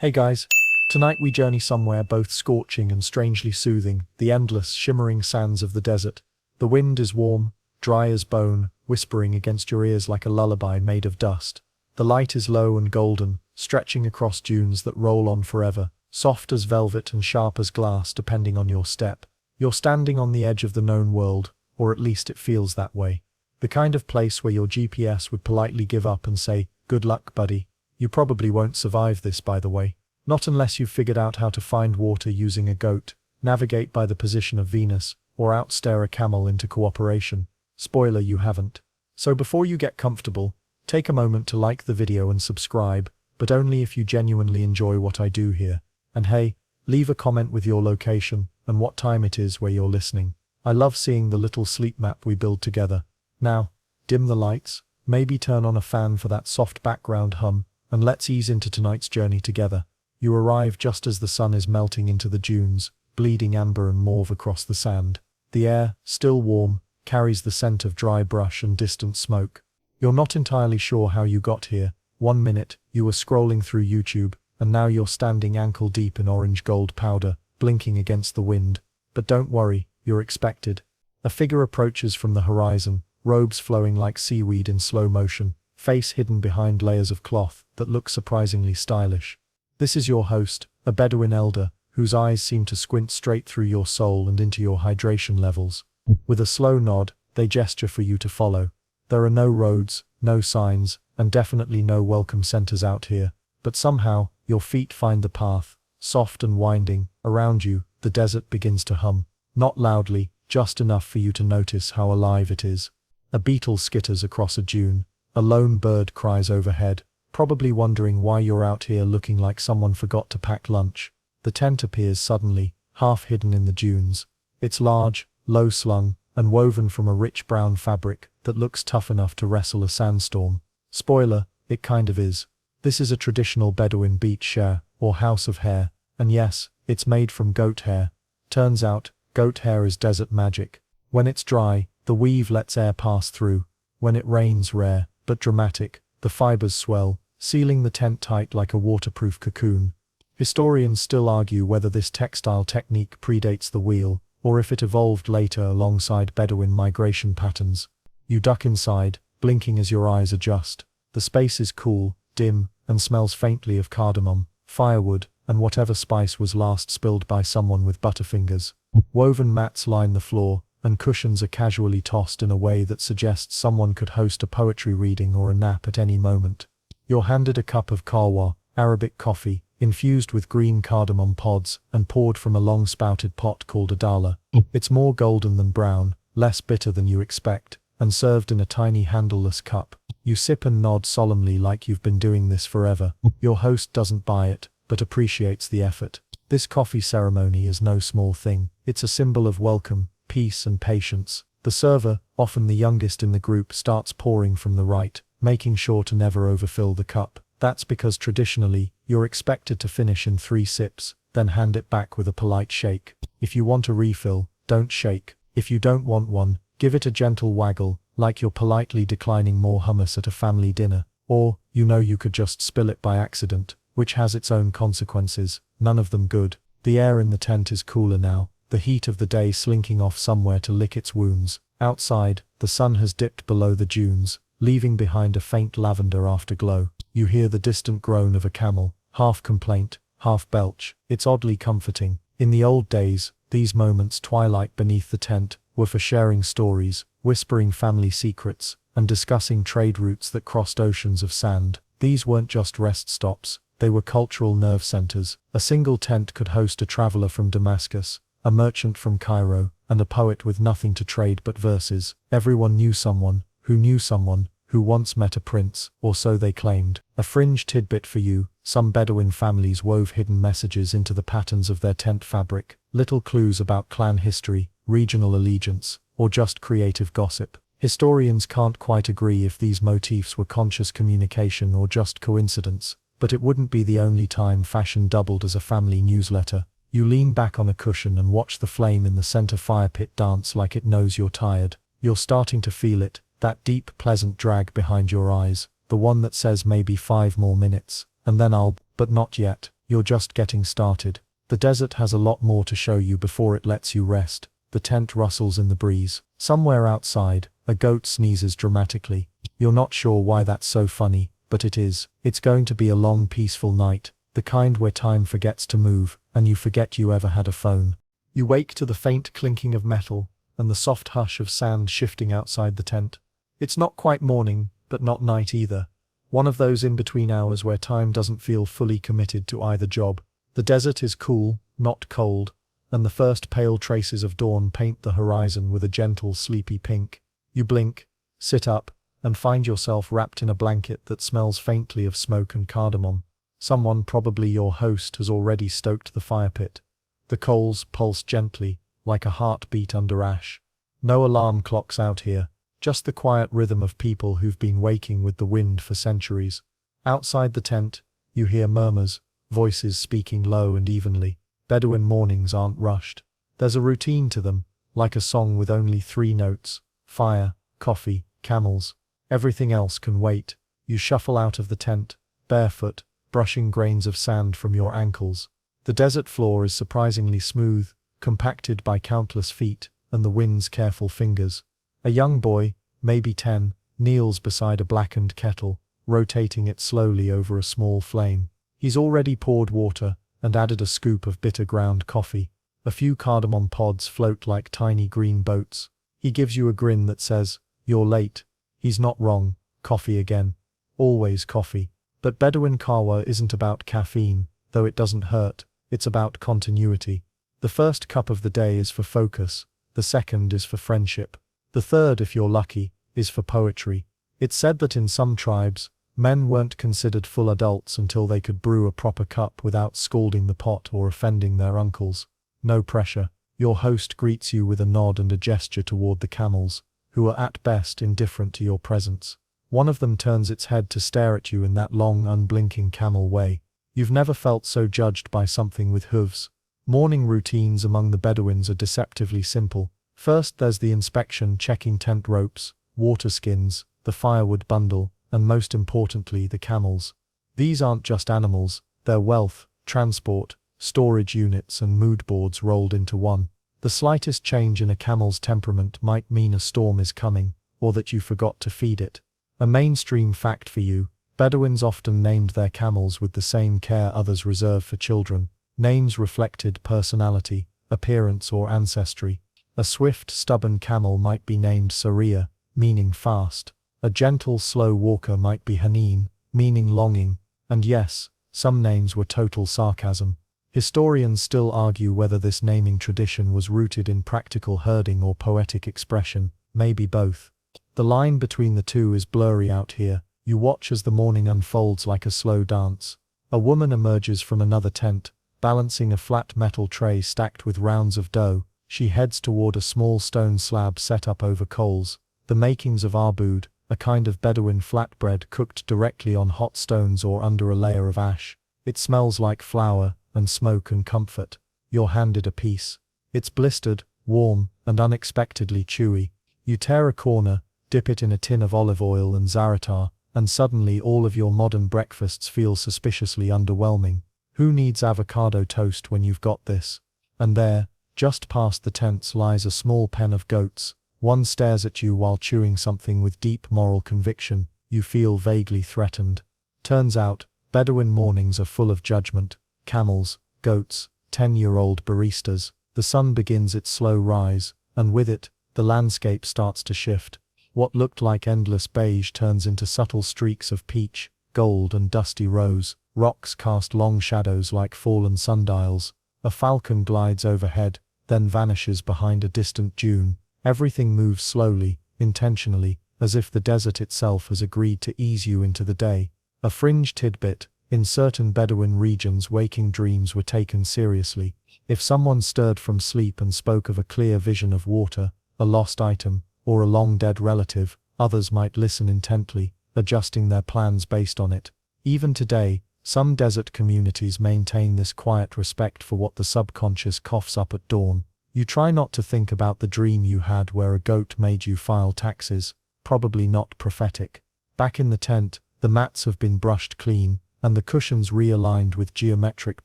Hey guys, tonight we journey somewhere both scorching and strangely soothing, the endless, shimmering sands of the desert. The wind is warm, dry as bone, whispering against your ears like a lullaby made of dust. The light is low and golden, stretching across dunes that roll on forever, soft as velvet and sharp as glass depending on your step. You're standing on the edge of the known world, or at least it feels that way. The kind of place where your GPS would politely give up and say, "Good luck, buddy. You probably won't survive this, by the way. Not unless you've figured out how to find water using a goat, navigate by the position of Venus, or outstare a camel into cooperation. Spoiler, you haven't. So before you get comfortable, take a moment to like the video and subscribe, but only if you genuinely enjoy what I do here. And hey, leave a comment with your location and what time it is where you're listening. I love seeing the little sleep map we build together. Now, dim the lights, maybe turn on a fan for that soft background hum, and let's ease into tonight's journey together. You arrive just as the sun is melting into the dunes, bleeding amber and mauve across the sand. The air, still warm, carries the scent of dry brush and distant smoke. You're not entirely sure how you got here. 1 minute, you were scrolling through YouTube, and now you're standing ankle deep in orange gold powder, blinking against the wind. But don't worry, you're expected. A figure approaches from the horizon, robes flowing like seaweed in slow motion, face hidden behind layers of cloth that look surprisingly stylish. This is your host, a Bedouin elder, whose eyes seem to squint straight through your soul and into your hydration levels. With a slow nod, they gesture for you to follow. There are no roads, no signs, and definitely no welcome centers out here. But somehow, your feet find the path, soft and winding. Around you, the desert begins to hum. Not loudly, just enough for you to notice how alive it is. A beetle skitters across a dune. A lone bird cries overhead, probably wondering why you're out here looking like someone forgot to pack lunch. The tent appears suddenly, half hidden in the dunes. It's large, low-slung, and woven from a rich brown fabric that looks tough enough to wrestle a sandstorm. Spoiler, it kind of is. This is a traditional Bedouin beach share, or house of hair, and yes, it's made from goat hair. Turns out, goat hair is desert magic. When it's dry, the weave lets air pass through. When it rains, rare, but dramatic, the fibers swell, sealing the tent tight like a waterproof cocoon. Historians still argue whether this textile technique predates the wheel, or if it evolved later alongside Bedouin migration patterns. You duck inside, blinking as your eyes adjust. The space is cool, dim, and smells faintly of cardamom, firewood, and whatever spice was last spilled by someone with butterfingers. Woven mats line the floor, and cushions are casually tossed in a way that suggests someone could host a poetry reading or a nap at any moment. You're handed a cup of kahwa, Arabic coffee, infused with green cardamom pods, and poured from a long-spouted pot called a dala. It's more golden than brown, less bitter than you expect, and served in a tiny handleless cup. You sip and nod solemnly like you've been doing this forever. Your host doesn't buy it, but appreciates the effort. This coffee ceremony is no small thing. It's a symbol of welcome, peace and patience. The server, often the youngest in the group, starts pouring from the right, making sure to never overfill the cup. That's because traditionally, you're expected to finish in 3 sips, then hand it back with a polite shake. If you want a refill, don't shake. If you don't want one, give it a gentle waggle, like you're politely declining more hummus at a family dinner. Or, you could just spill it by accident, which has its own consequences, none of them good. The air in the tent is cooler now, the heat of the day slinking off somewhere to lick its wounds. Outside, the sun has dipped below the dunes, leaving behind a faint lavender afterglow. You hear the distant groan of a camel, half complaint, half belch. It's oddly comforting. In the old days, these moments twilight beneath the tent were for sharing stories, whispering family secrets, and discussing trade routes that crossed oceans of sand. These weren't just rest stops, they were cultural nerve centers. A single tent could host a traveler from Damascus, a merchant from Cairo, and a poet with nothing to trade but verses. Everyone knew someone who once met a prince, or so they claimed. A fringe tidbit for you: some Bedouin families wove hidden messages into the patterns of their tent fabric, little clues about clan history, regional allegiance, or just creative gossip. Historians can't quite agree if these motifs were conscious communication or just coincidence, but it wouldn't be the only time fashion doubled as a family newsletter. You lean back on a cushion and watch the flame in the center fire pit dance like it knows you're tired. You're starting to feel it, that deep, pleasant drag behind your eyes, the one that says maybe 5 more minutes, and then but not yet. you're just getting started. The desert has a lot more to show you before it lets you rest. The tent rustles in the breeze. Somewhere outside, a goat sneezes dramatically. You're not sure why that's so funny, but it is. It's going to be a long, peaceful night, the kind where time forgets to move, and you forget you ever had a phone. You wake to the faint clinking of metal, and the soft hush of sand shifting outside the tent. It's not quite morning, but not night either. One of those in-between hours where time doesn't feel fully committed to either job. The desert is cool, not cold, and the first pale traces of dawn paint the horizon with a gentle, sleepy pink. You blink, sit up, and find yourself wrapped in a blanket that smells faintly of smoke and cardamom. Someone, probably your host, has already stoked the fire pit. The coals pulse gently, like a heartbeat under ash. No alarm clocks out here, just the quiet rhythm of people who've been waking with the wind for centuries. Outside the tent, you hear murmurs, voices speaking low and evenly. Bedouin mornings aren't rushed. There's a routine to them, like a song with only 3 notes: fire, coffee, camels. Everything else can wait. You shuffle out of the tent, barefoot, brushing grains of sand from your ankles. The desert floor is surprisingly smooth, compacted by countless feet and the wind's careful fingers. A young boy, maybe 10, kneels beside a blackened kettle, rotating it slowly over a small flame. He's already poured water and added a scoop of bitter ground coffee. A few cardamom pods float like tiny green boats. He gives you a grin that says, "You're late." He's not wrong. Coffee again. Always coffee. But Bedouin kahwa isn't about caffeine, though it doesn't hurt. It's about continuity. The first cup of the day is for focus. The second is for friendship. The third, if you're lucky, is for poetry. It's said that in some tribes, men weren't considered full adults until they could brew a proper cup without scalding the pot or offending their uncles. No pressure. Your host greets you with a nod and a gesture toward the camels, who are at best indifferent to your presence. One of them turns its head to stare at you in that long, unblinking camel way. You've never felt so judged by something with hooves. Morning routines among the Bedouins are deceptively simple. First there's the inspection, checking tent ropes, water skins, the firewood bundle, and most importantly the camels. These aren't just animals, they're wealth, transport, storage units and mood boards rolled into one. The slightest change in a camel's temperament might mean a storm is coming, or that you forgot to feed it. A mainstream fact for you: Bedouins often named their camels with the same care others reserve for children. Names reflected personality, appearance or ancestry. A swift, stubborn camel might be named Saria, meaning fast. A gentle, slow walker might be Hanin, meaning longing. And yes, some names were total sarcasm. Historians still argue whether this naming tradition was rooted in practical herding or poetic expression, maybe both. The line between the two is blurry out here. You watch as the morning unfolds like a slow dance. A woman emerges from another tent, balancing a flat metal tray stacked with rounds of dough. She heads toward a small stone slab set up over coals, the makings of arbud, a kind of Bedouin flatbread cooked directly on hot stones or under a layer of ash. It smells like flour and smoke and comfort. You're handed a piece. It's blistered, warm, and unexpectedly chewy. You tear a corner, dip it in a tin of olive oil and za'atar, and suddenly all of your modern breakfasts feel suspiciously underwhelming. Who needs avocado toast when you've got this? And there, just past the tents, lies a small pen of goats. One stares at you while chewing something with deep moral conviction. You feel vaguely threatened. Turns out, Bedouin mornings are full of judgment. Camels, goats, 10-year-old baristas. The sun begins its slow rise, and with it, the landscape starts to shift. What looked like endless beige turns into subtle streaks of peach, gold and dusty rose. Rocks cast long shadows like fallen sundials. A falcon glides overhead, then vanishes behind a distant dune. Everything moves slowly, intentionally, as if the desert itself has agreed to ease you into the day. A fringe tidbit: in certain Bedouin regions waking dreams were taken seriously. If someone stirred from sleep and spoke of a clear vision of water, a lost item, or a long-dead relative, others might listen intently, adjusting their plans based on it. Even today, some desert communities maintain this quiet respect for what the subconscious coughs up at dawn. You try not to think about the dream you had where a goat made you file taxes. Probably not prophetic. Back in the tent, the mats have been brushed clean, and the cushions realigned with geometric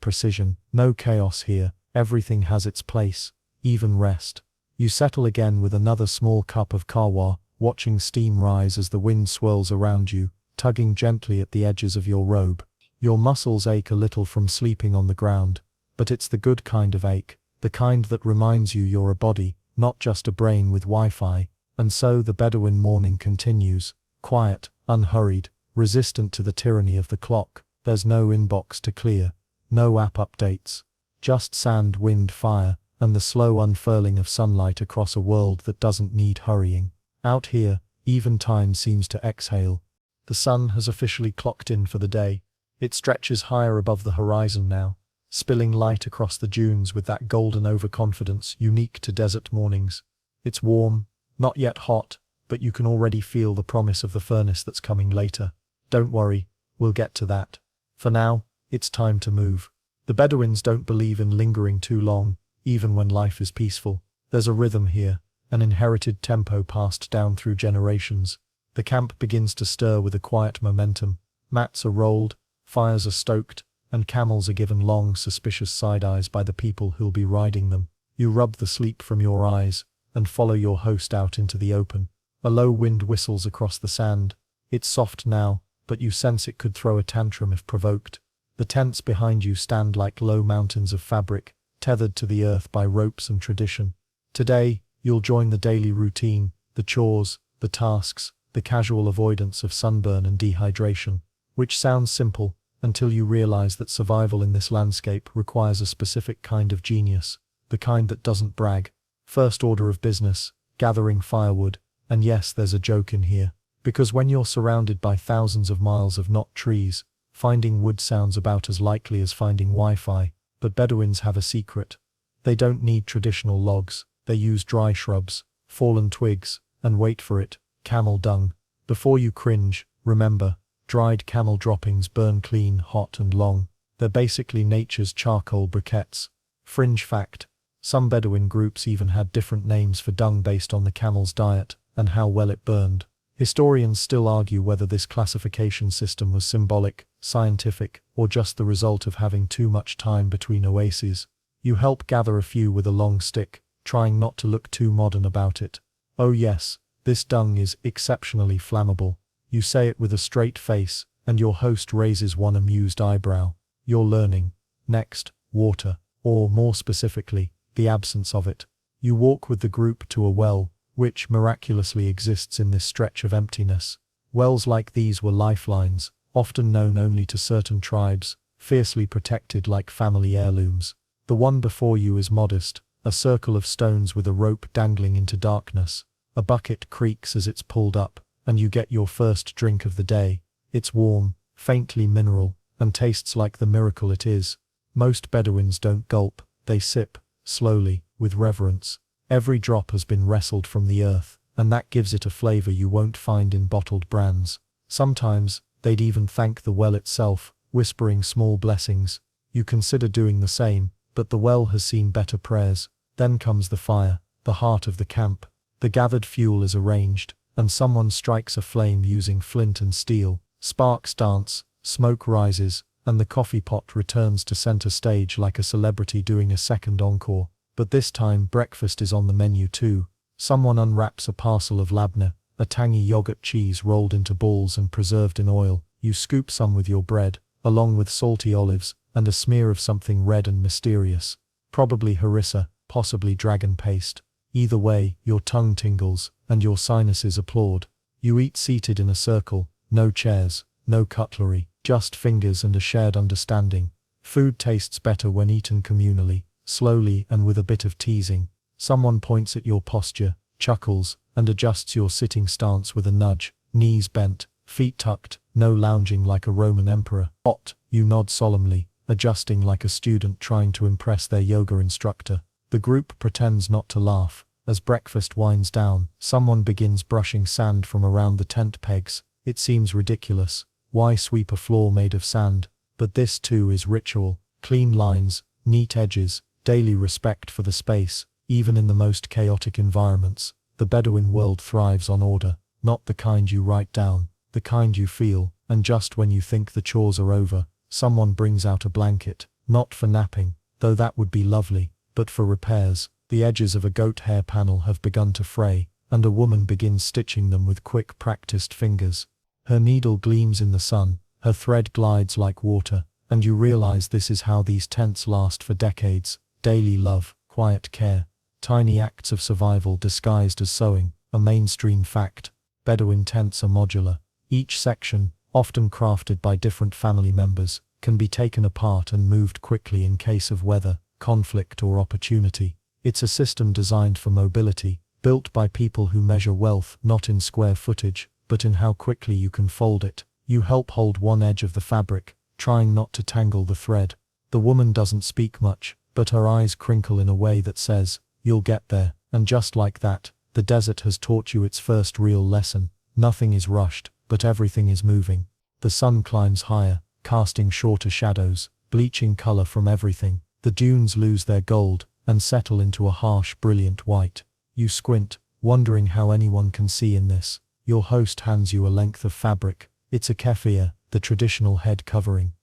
precision. No chaos here, everything has its place, even rest. You settle again with another small cup of kahwa, watching steam rise as the wind swirls around you, tugging gently at the edges of your robe. Your muscles ache a little from sleeping on the ground, but it's the good kind of ache, the kind that reminds you you're a body, not just a brain with Wi-Fi. And so the Bedouin morning continues, quiet, unhurried, resistant to the tyranny of the clock. There's no inbox to clear, no app updates, just sand, wind, fire, and the slow unfurling of sunlight across a world that doesn't need hurrying. Out here, even time seems to exhale. The sun has officially clocked in for the day. It stretches higher above the horizon now, spilling light across the dunes with that golden overconfidence unique to desert mornings. It's warm, not yet hot, but you can already feel the promise of the furnace that's coming later. Don't worry, we'll get to that. For now, it's time to move. The Bedouins don't believe in lingering too long, even when life is peaceful. There's a rhythm here, an inherited tempo passed down through generations. The camp begins to stir with a quiet momentum. Mats are rolled, fires are stoked, and camels are given long, suspicious side-eyes by the people who'll be riding them. You rub the sleep from your eyes, and follow your host out into the open. A low wind whistles across the sand. It's soft now, but you sense it could throw a tantrum if provoked. The tents behind you stand like low mountains of fabric, tethered to the earth by ropes and tradition. Today, you'll join the daily routine, the chores, the tasks, the casual avoidance of sunburn and dehydration, which sounds simple, until you realize that survival in this landscape requires a specific kind of genius, the kind that doesn't brag. First order of business, gathering firewood, and yes, there's a joke in here, because when you're surrounded by thousands of miles of not trees, finding wood sounds about as likely as finding Wi-Fi. But Bedouins have a secret. They don't need traditional logs, they use dry shrubs, fallen twigs, and wait for it, camel dung. Before you cringe, remember, dried camel droppings burn clean, hot and long. They're basically nature's charcoal briquettes. Fringe fact, some Bedouin groups even had different names for dung based on the camel's diet and how well it burned. Historians still argue whether this classification system was symbolic, scientific, or just the result of having too much time between oases. You help gather a few with a long stick, trying not to look too modern about it. Oh yes, this dung is exceptionally flammable. You say it with a straight face, and your host raises one amused eyebrow. You're learning. Next, water, or more specifically, the absence of it. You walk with the group to a well, which miraculously exists in this stretch of emptiness. Wells like these were lifelines, often known only to certain tribes, fiercely protected like family heirlooms. The one before you is modest, a circle of stones with a rope dangling into darkness. A bucket creaks as it's pulled up, and you get your first drink of the day. It's warm, faintly mineral, and tastes like the miracle it is. Most Bedouins don't gulp, they sip, slowly, with reverence. Every drop has been wrestled from the earth, and that gives it a flavor you won't find in bottled brands. Sometimes, they'd even thank the well itself, whispering small blessings. You consider doing the same, but the well has seen better prayers. Then comes the fire, the heart of the camp. The gathered fuel is arranged, and someone strikes a flame using flint and steel. Sparks dance, smoke rises, and the coffee pot returns to center stage like a celebrity doing a second encore. But this time breakfast is on the menu too. Someone unwraps a parcel of labneh, a tangy yogurt cheese rolled into balls and preserved in oil. You scoop some with your bread, along with salty olives, and a smear of something red and mysterious. Probably harissa, possibly dragon paste. Either way, your tongue tingles, and your sinuses applaud. You eat seated in a circle, no chairs, no cutlery, just fingers and a shared understanding. Food tastes better when eaten communally, slowly and with a bit of teasing. Someone points at your posture, chuckles, and adjusts your sitting stance with a nudge, knees bent, feet tucked, no lounging like a Roman emperor. Hot, you nod solemnly, adjusting like a student trying to impress their yoga instructor. The group pretends not to laugh. As breakfast winds down, someone begins brushing sand from around the tent pegs. It seems ridiculous. Why sweep a floor made of sand? But this too is ritual. Clean lines, neat edges, daily respect for the space. Even in the most chaotic environments, the Bedouin world thrives on order, not the kind you write down, the kind you feel. and just when you think the chores are over, someone brings out a blanket, not for napping, though that would be lovely, but for repairs. The edges of a goat hair panel have begun to fray, and a woman begins stitching them with quick practiced fingers. Her needle gleams in the sun, her thread glides like water, and you realize this is how these tents last for decades. Daily love, quiet care, tiny acts of survival disguised as sewing, a mainstream fact. Bedouin tents are modular. Each section, often crafted by different family members, can be taken apart and moved quickly in case of weather, conflict or opportunity. It's a system designed for mobility, built by people who measure wealth not in square footage, but in how quickly you can fold it. You help hold one edge of the fabric, trying not to tangle the thread. The woman doesn't speak much, but her eyes crinkle in a way that says, "You'll get there." And just like that, the desert has taught you its first real lesson. Nothing is rushed, but everything is moving. The sun climbs higher, casting shorter shadows, bleaching color from everything. The dunes lose their gold, and settle into a harsh, brilliant white. You squint, wondering how anyone can see in this. Your host hands you a length of fabric. It's a keffiyeh, the traditional head covering.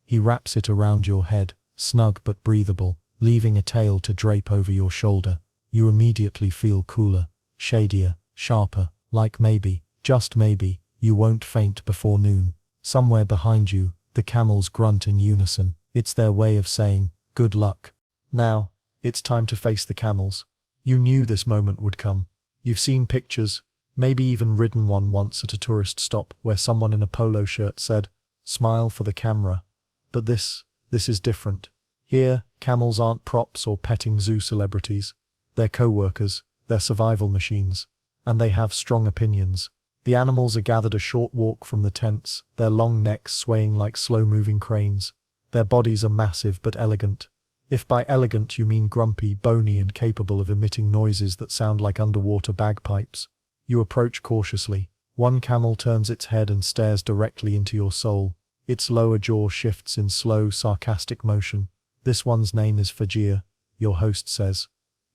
He wraps it around your head, snug but breathable, leaving a tail to drape over your shoulder. You immediately feel cooler, shadier, sharper, like maybe, just maybe, you won't faint before noon. Somewhere behind you, the camels grunt in unison. It's their way of saying, good luck. Now, it's time to face the camels. You knew this moment would come. You've seen pictures, maybe even ridden one once at a tourist stop where someone in a polo shirt said, "Smile for the camera." But this is different. Here, camels aren't props or petting zoo celebrities. They're co-workers, they're survival machines. And they have strong opinions. The animals are gathered a short walk from the tents, their long necks swaying like slow-moving cranes. Their bodies are massive but elegant. If by elegant you mean grumpy, bony and capable of emitting noises that sound like underwater bagpipes. You approach cautiously. One camel turns its head and stares directly into your soul. Its lower jaw shifts in slow, sarcastic motion. This one's name is Fajr, your host says.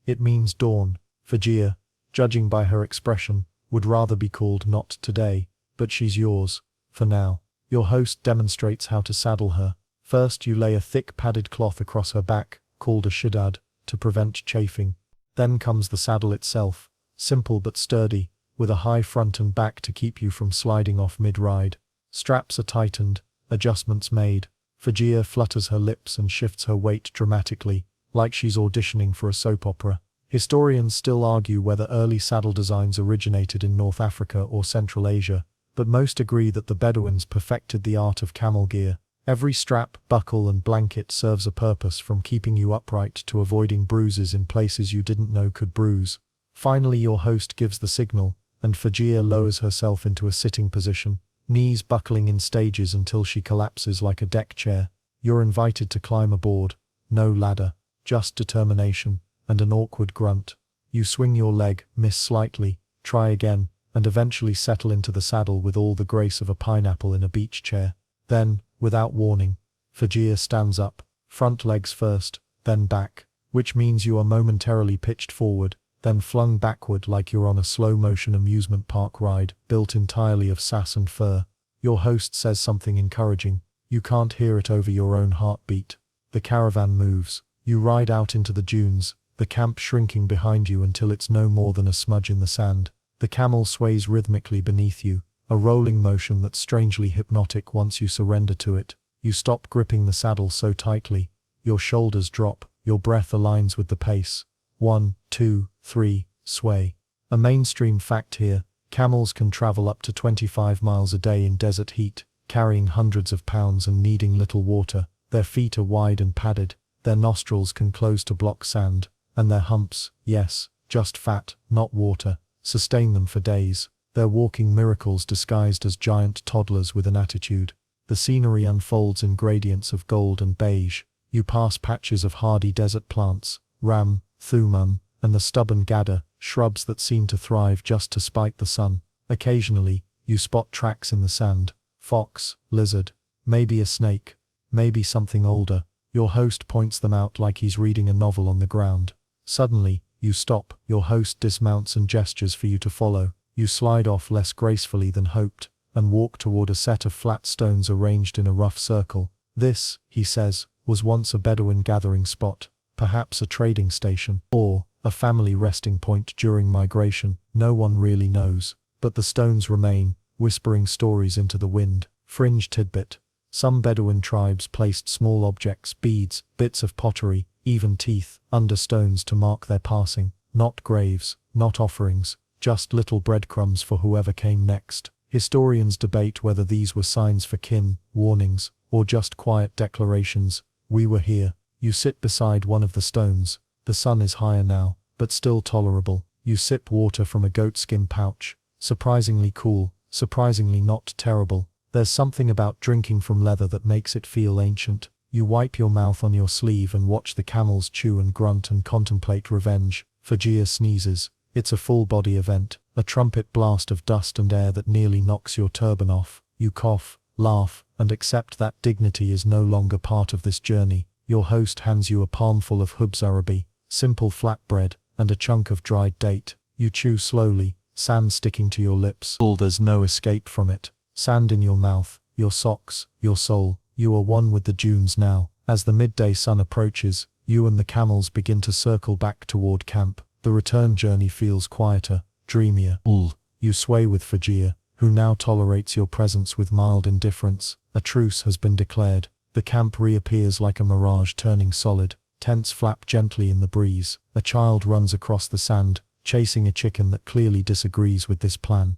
It means dawn. Fajr, judging by her expression, would rather be called not today, but she's yours, for now. Your host demonstrates how to saddle her. First you lay a thick padded cloth across her back, called a shidad, to prevent chafing. Then comes the saddle itself, simple but sturdy, with a high front and back to keep you from sliding off mid-ride. Straps are tightened, adjustments made. Fajr flutters her lips and shifts her weight dramatically, like she's auditioning for a soap opera. Historians still argue whether early saddle designs originated in North Africa or Central Asia, but most agree that the Bedouins perfected the art of camel gear. Every strap, buckle and blanket serves a purpose, from keeping you upright to avoiding bruises in places you didn't know could bruise. Finally your host gives the signal, and Fajr lowers herself into a sitting position, knees buckling in stages until she collapses like a deck chair. You're invited to climb aboard. No ladder, just determination, and an awkward grunt. You swing your leg, miss slightly, try again, and eventually settle into the saddle with all the grace of a pineapple in a beach chair. Then, without warning, Fajr stands up, front legs first, then back, which means you are momentarily pitched forward, then flung backward like you're on a slow-motion amusement park ride, built entirely of sass and fur. Your host says something encouraging. You can't hear it over your own heartbeat. The caravan moves. You ride out into the dunes, the camp shrinking behind you until it's no more than a smudge in the sand. The camel sways rhythmically beneath you, a rolling motion that's strangely hypnotic once you surrender to it. You stop gripping the saddle so tightly. Your shoulders drop, your breath aligns with the pace. 1, 2, 3, sway. A mainstream fact here, camels can travel up to 25 miles a day in desert heat, carrying hundreds of pounds and needing little water. Their feet are wide and padded, their nostrils can close to block sand, and their humps, yes, just fat, not water, sustain them for days. They're walking miracles disguised as giant toddlers with an attitude. The scenery unfolds in gradients of gold and beige. You pass patches of hardy desert plants, ram, thumam, and the stubborn gadda, shrubs that seem to thrive just to spite the sun. Occasionally, you spot tracks in the sand. Fox, lizard, maybe a snake, maybe something older. Your host points them out like he's reading a novel on the ground. Suddenly, you stop. Your host dismounts and gestures for you to follow. You slide off less gracefully than hoped, and walk toward a set of flat stones arranged in a rough circle. This, he says, was once a Bedouin gathering spot, perhaps a trading station, or a family resting point during migration. No one really knows, but the stones remain, whispering stories into the wind. Fringe tidbit. Some Bedouin tribes placed small objects, beads, bits of pottery, even teeth, under stones to mark their passing. Not graves, not offerings, just little breadcrumbs for whoever came next. Historians debate whether these were signs for kin, warnings, or just quiet declarations. We were here. You sit beside one of the stones. The sun is higher now, but still tolerable. You sip water from a goatskin pouch. Surprisingly cool, surprisingly not terrible. There's something about drinking from leather that makes it feel ancient. You wipe your mouth on your sleeve and watch the camels chew and grunt and contemplate revenge. Fajr sneezes. It's a full-body event, a trumpet blast of dust and air that nearly knocks your turban off. You cough, laugh, and accept that dignity is no longer part of this journey. Your host hands you a palmful of hubs arabi, simple flatbread, and a chunk of dried date. You chew slowly, sand sticking to your lips. There's no escape from it. Sand in your mouth, your socks, your soul. You are one with the dunes now. As the midday sun approaches, you and the camels begin to circle back toward camp. The return journey feels quieter, dreamier. You sway with Fajr, who now tolerates your presence with mild indifference. A truce has been declared. The camp reappears like a mirage turning solid. Tents flap gently in the breeze. A child runs across the sand, chasing a chicken that clearly disagrees with this plan.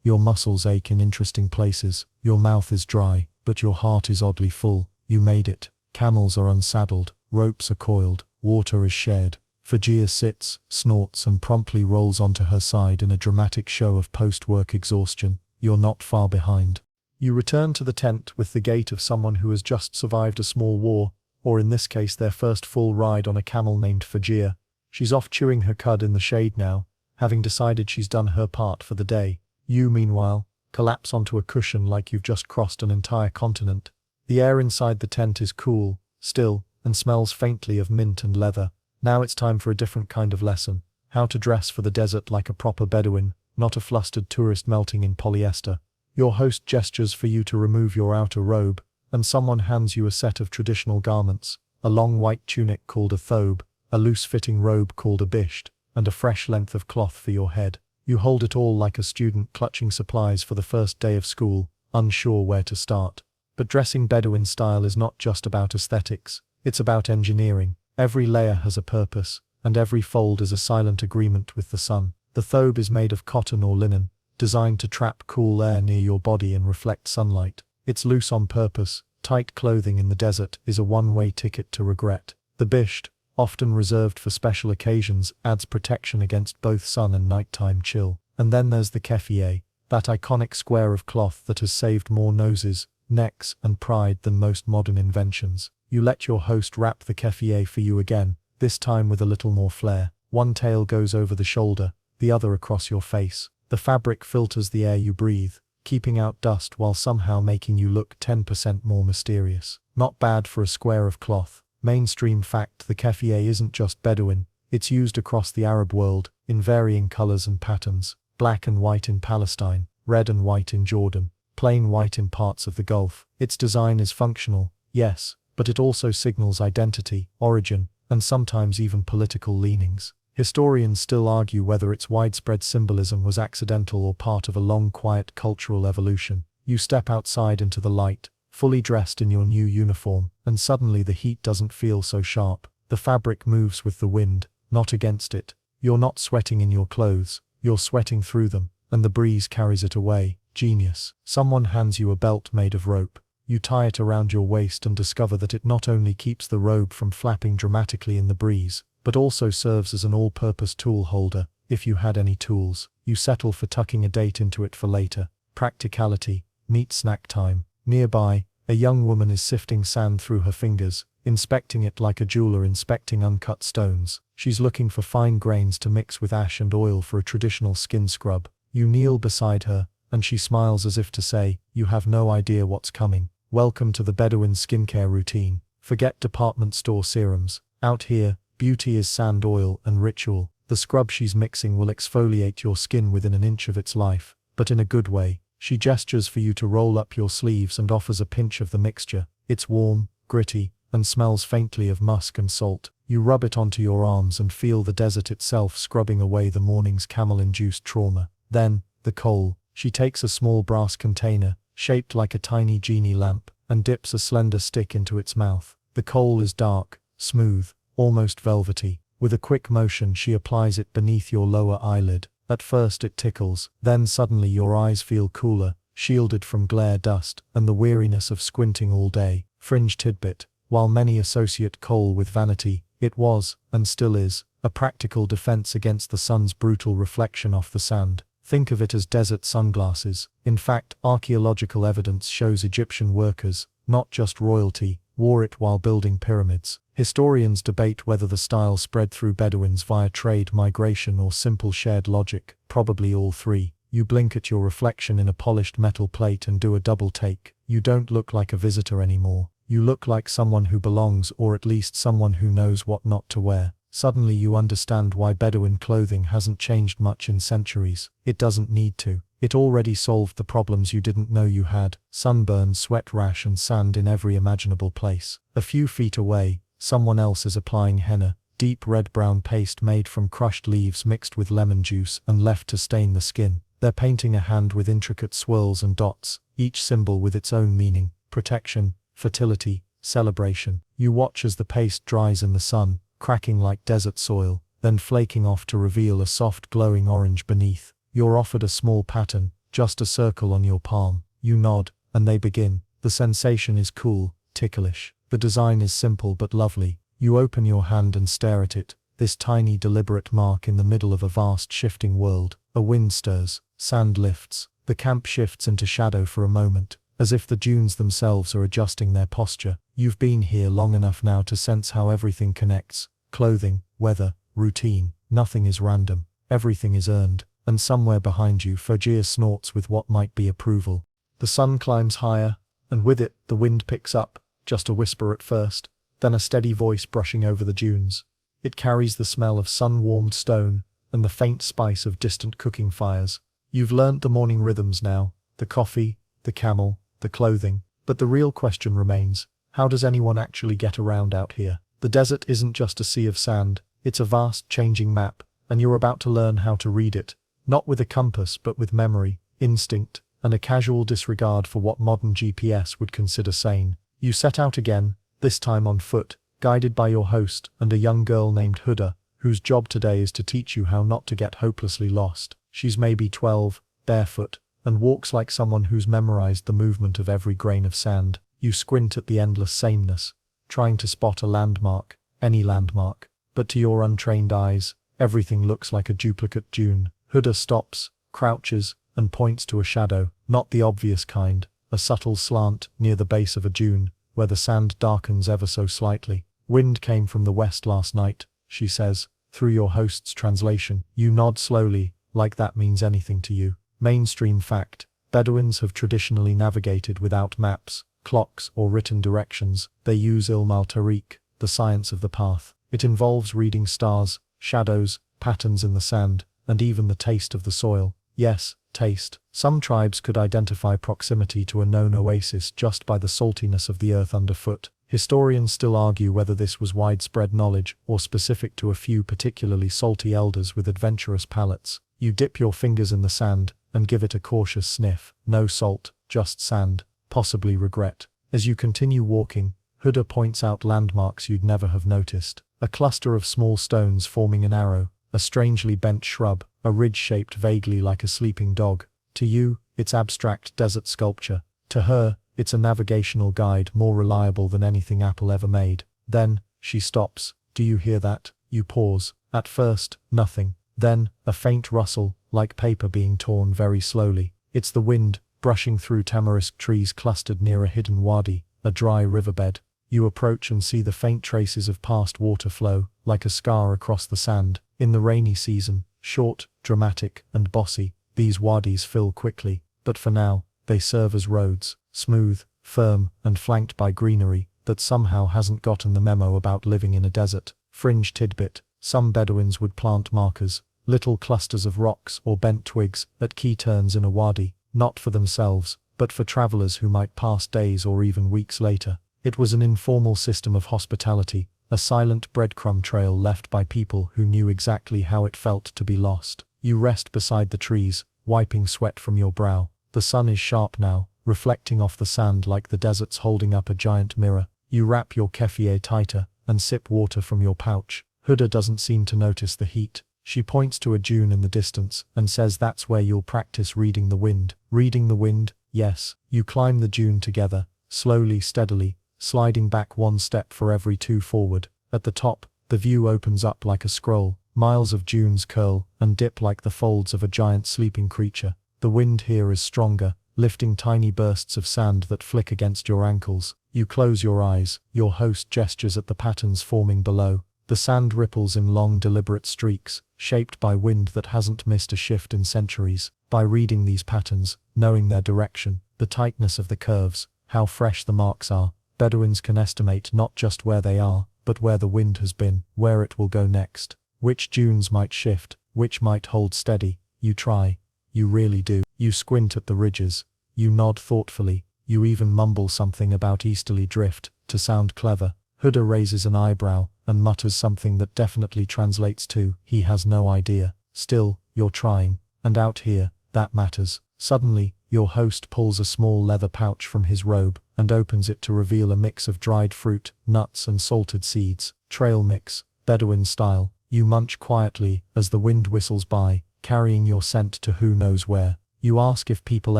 Your muscles ache in interesting places. Your mouth is dry, but your heart is oddly full. You made it. Camels are unsaddled, ropes are coiled, water is shared. Fajr sits, snorts and promptly rolls onto her side in a dramatic show of post-work exhaustion. You're not far behind. You return to the tent with the gait of someone who has just survived a small war, or in this case their first full ride on a camel named Fajr. She's off chewing her cud in the shade now, having decided she's done her part for the day. You, meanwhile, collapse onto a cushion like you've just crossed an entire continent. The air inside the tent is cool, still, and smells faintly of mint and leather. Now it's time for a different kind of lesson. How to dress for the desert like a proper Bedouin, not a flustered tourist melting in polyester. Your host gestures for you to remove your outer robe, and someone hands you a set of traditional garments, a long white tunic called a thobe, a loose-fitting robe called a bisht, and a fresh length of cloth for your head. You hold it all like a student clutching supplies for the first day of school, unsure where to start. But dressing Bedouin style is not just about aesthetics, it's about engineering. Every layer has a purpose, and every fold is a silent agreement with the sun. The thobe is made of cotton or linen, designed to trap cool air near your body and reflect sunlight. It's loose on purpose. Tight clothing in the desert is a one-way ticket to regret. The bisht, often reserved for special occasions, adds protection against both sun and nighttime chill. And then there's the keffiyeh, that iconic square of cloth that has saved more noses, necks, and pride than most modern inventions. You let your host wrap the keffiyeh for you again, this time with a little more flair. One tail goes over the shoulder, the other across your face. The fabric filters the air you breathe, keeping out dust while somehow making you look 10% more mysterious. Not bad for a square of cloth. Mainstream fact: the keffiyeh isn't just Bedouin, it's used across the Arab world, in varying colors and patterns. Black and white in Palestine, red and white in Jordan, plain white in parts of the Gulf. Its design is functional, yes, but it also signals identity, origin, and sometimes even political leanings. Historians still argue whether its widespread symbolism was accidental or part of a long quiet cultural evolution. You step outside into the light, fully dressed in your new uniform, and suddenly the heat doesn't feel so sharp. The fabric moves with the wind, not against it. You're not sweating in your clothes, you're sweating through them, and the breeze carries it away. Genius. Someone hands you a belt made of rope. You tie it around your waist and discover that it not only keeps the robe from flapping dramatically in the breeze, but also serves as an all-purpose tool holder. If you had any tools, you settle for tucking a date into it for later. Practicality meets snack time. Nearby, a young woman is sifting sand through her fingers, inspecting it like a jeweler inspecting uncut stones. She's looking for fine grains to mix with ash and oil for a traditional skin scrub. You kneel beside her, and she smiles as if to say, you have no idea what's coming. Welcome to the Bedouin skincare routine. Forget department store serums. Out here, beauty is sand, oil, and ritual. The scrub she's mixing will exfoliate your skin within an inch of its life, but in a good way. She gestures for you to roll up your sleeves and offers a pinch of the mixture. It's warm, gritty, and smells faintly of musk and salt. You rub it onto your arms and feel the desert itself scrubbing away the morning's camel-induced trauma. Then, the coal. She takes a small brass container, shaped like a tiny genie lamp, and dips a slender stick into its mouth. The coal is dark, smooth, almost velvety. With a quick motion she applies it beneath your lower eyelid. At first it tickles, then suddenly your eyes feel cooler, shielded from glare dust and the weariness of squinting all day. Fringe tidbit. While many associate coal with vanity, it was, and still is, a practical defense against the sun's brutal reflection off the sand. Think of it as desert sunglasses. In fact, archaeological evidence shows Egyptian workers, not just royalty, wore it while building pyramids. Historians debate whether the style spread through Bedouins via trade, migration, or simple shared logic, probably all three. You blink at your reflection in a polished metal plate and do a double take. You don't look like a visitor anymore. You look like someone who belongs, or at least someone who knows what not to wear. Suddenly you understand why Bedouin clothing hasn't changed much in centuries. It doesn't need to. It already solved the problems you didn't know you had: sunburn, sweat rash, and sand in every imaginable place. A few feet away, someone else is applying henna, deep red-brown paste made from crushed leaves mixed with lemon juice and left to stain the skin. They're painting a hand with intricate swirls and dots, each symbol with its own meaning: protection, fertility, celebration. You watch as the paste dries in the sun, cracking like desert soil, then flaking off to reveal a soft glowing orange beneath. You're offered a small pattern, just a circle on your palm. You nod, and they begin. The sensation is cool, ticklish. The design is simple but lovely. You open your hand and stare at it, this tiny deliberate mark in the middle of a vast shifting world. A wind stirs, sand lifts, the camp shifts into shadow for a moment, as if the dunes themselves are adjusting their posture. You've been here long enough now to sense how everything connects: clothing, weather, routine. Nothing is random, everything is earned. And somewhere behind you Fajir snorts with what might be approval. The sun climbs higher, and with it the wind picks up, just a whisper at first, then a steady voice brushing over the dunes. It carries the smell of sun-warmed stone, and the faint spice of distant cooking fires. You've learnt the morning rhythms now: the coffee, the camel, the clothing. But the real question remains: how does anyone actually get around out here? The desert isn't just a sea of sand, it's a vast changing map, and you're about to learn how to read it. Not with a compass but with memory, instinct, and a casual disregard for what modern GPS would consider sane. You set out again, this time on foot, guided by your host and a young girl named Hürrem, whose job today is to teach you how not to get hopelessly lost. She's maybe 12, barefoot, and walks like someone who's memorized the movement of every grain of sand. You squint at the endless sameness, trying to spot a landmark, any landmark. But to your untrained eyes, everything looks like a duplicate dune. Hürrem stops, crouches, and points to a shadow, not the obvious kind, a subtle slant near the base of a dune, where the sand darkens ever so slightly. Wind came from the west last night, she says, through your host's translation. You nod slowly, like that means anything to you. Mainstream fact: Bedouins have traditionally navigated without maps, clocks, or written directions. They use ilm al-tariq, the science of the path. It involves reading stars, shadows, patterns in the sand, and even the taste of the soil. Yes, taste. Some tribes could identify proximity to a known oasis just by the saltiness of the earth underfoot. Historians still argue whether this was widespread knowledge or specific to a few particularly salty elders with adventurous palates. You dip your fingers in the sand and give it a cautious sniff. No salt, just sand, possibly regret. As you continue walking, Hürrem points out landmarks you'd never have noticed. A cluster of small stones forming an arrow, a strangely bent shrub, a ridge shaped vaguely like a sleeping dog. To you, it's abstract desert sculpture. To her, it's a navigational guide more reliable than anything Apple ever made. Then, she stops. Do you hear that? You pause. At first, nothing. Then, a faint rustle, like paper being torn very slowly. It's the wind, brushing through tamarisk trees clustered near a hidden wadi, a dry riverbed. You approach and see the faint traces of past water flow, like a scar across the sand. In the rainy season, short, dramatic, and bossy, these wadis fill quickly, but for now, they serve as roads, smooth, firm, and flanked by greenery that somehow hasn't gotten the memo about living in a desert. Fringe tidbit: some Bedouins would plant markers, little clusters of rocks or bent twigs, at key turns in a wadi. not for themselves, but for travelers who might pass days or even weeks later. It was an informal system of hospitality, a silent breadcrumb trail left by people who knew exactly how it felt to be lost. You rest beside the trees, wiping sweat from your brow. The sun is sharp now, reflecting off the sand like the desert's holding up a giant mirror. You wrap your keffiyeh tighter and sip water from your pouch. Huda doesn't seem to notice the heat. She points to a dune in the distance and says that's where you'll practice reading the wind. Reading the wind? Yes. You climb the dune together, slowly, steadily, sliding back one step for every two forward. At the top, the view opens up like a scroll. Miles of dunes curl and dip like the folds of a giant sleeping creature. The wind here is stronger, lifting tiny bursts of sand that flick against your ankles. You close your eyes. Your host gestures at the patterns forming below. The sand ripples in long, deliberate streaks, shaped by wind that hasn't missed a shift in centuries. By reading these patterns, knowing their direction, the tightness of the curves, how fresh the marks are, Bedouins can estimate not just where they are, but where the wind has been, where it will go next. Which dunes might shift, which might hold steady. You try. You really do. You squint at the ridges. You nod thoughtfully. You even mumble something about easterly drift, to sound clever. Huda raises an eyebrow and mutters something that definitely translates to, he has no idea. Still, you're trying. And out here, that matters. Suddenly, your host pulls a small leather pouch from his robe and opens it to reveal a mix of dried fruit, nuts and salted seeds. Trail mix, Bedouin style. You munch quietly as the wind whistles by, carrying your scent to who knows where. You ask if people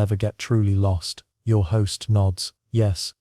ever get truly lost. Your host nods. Yes.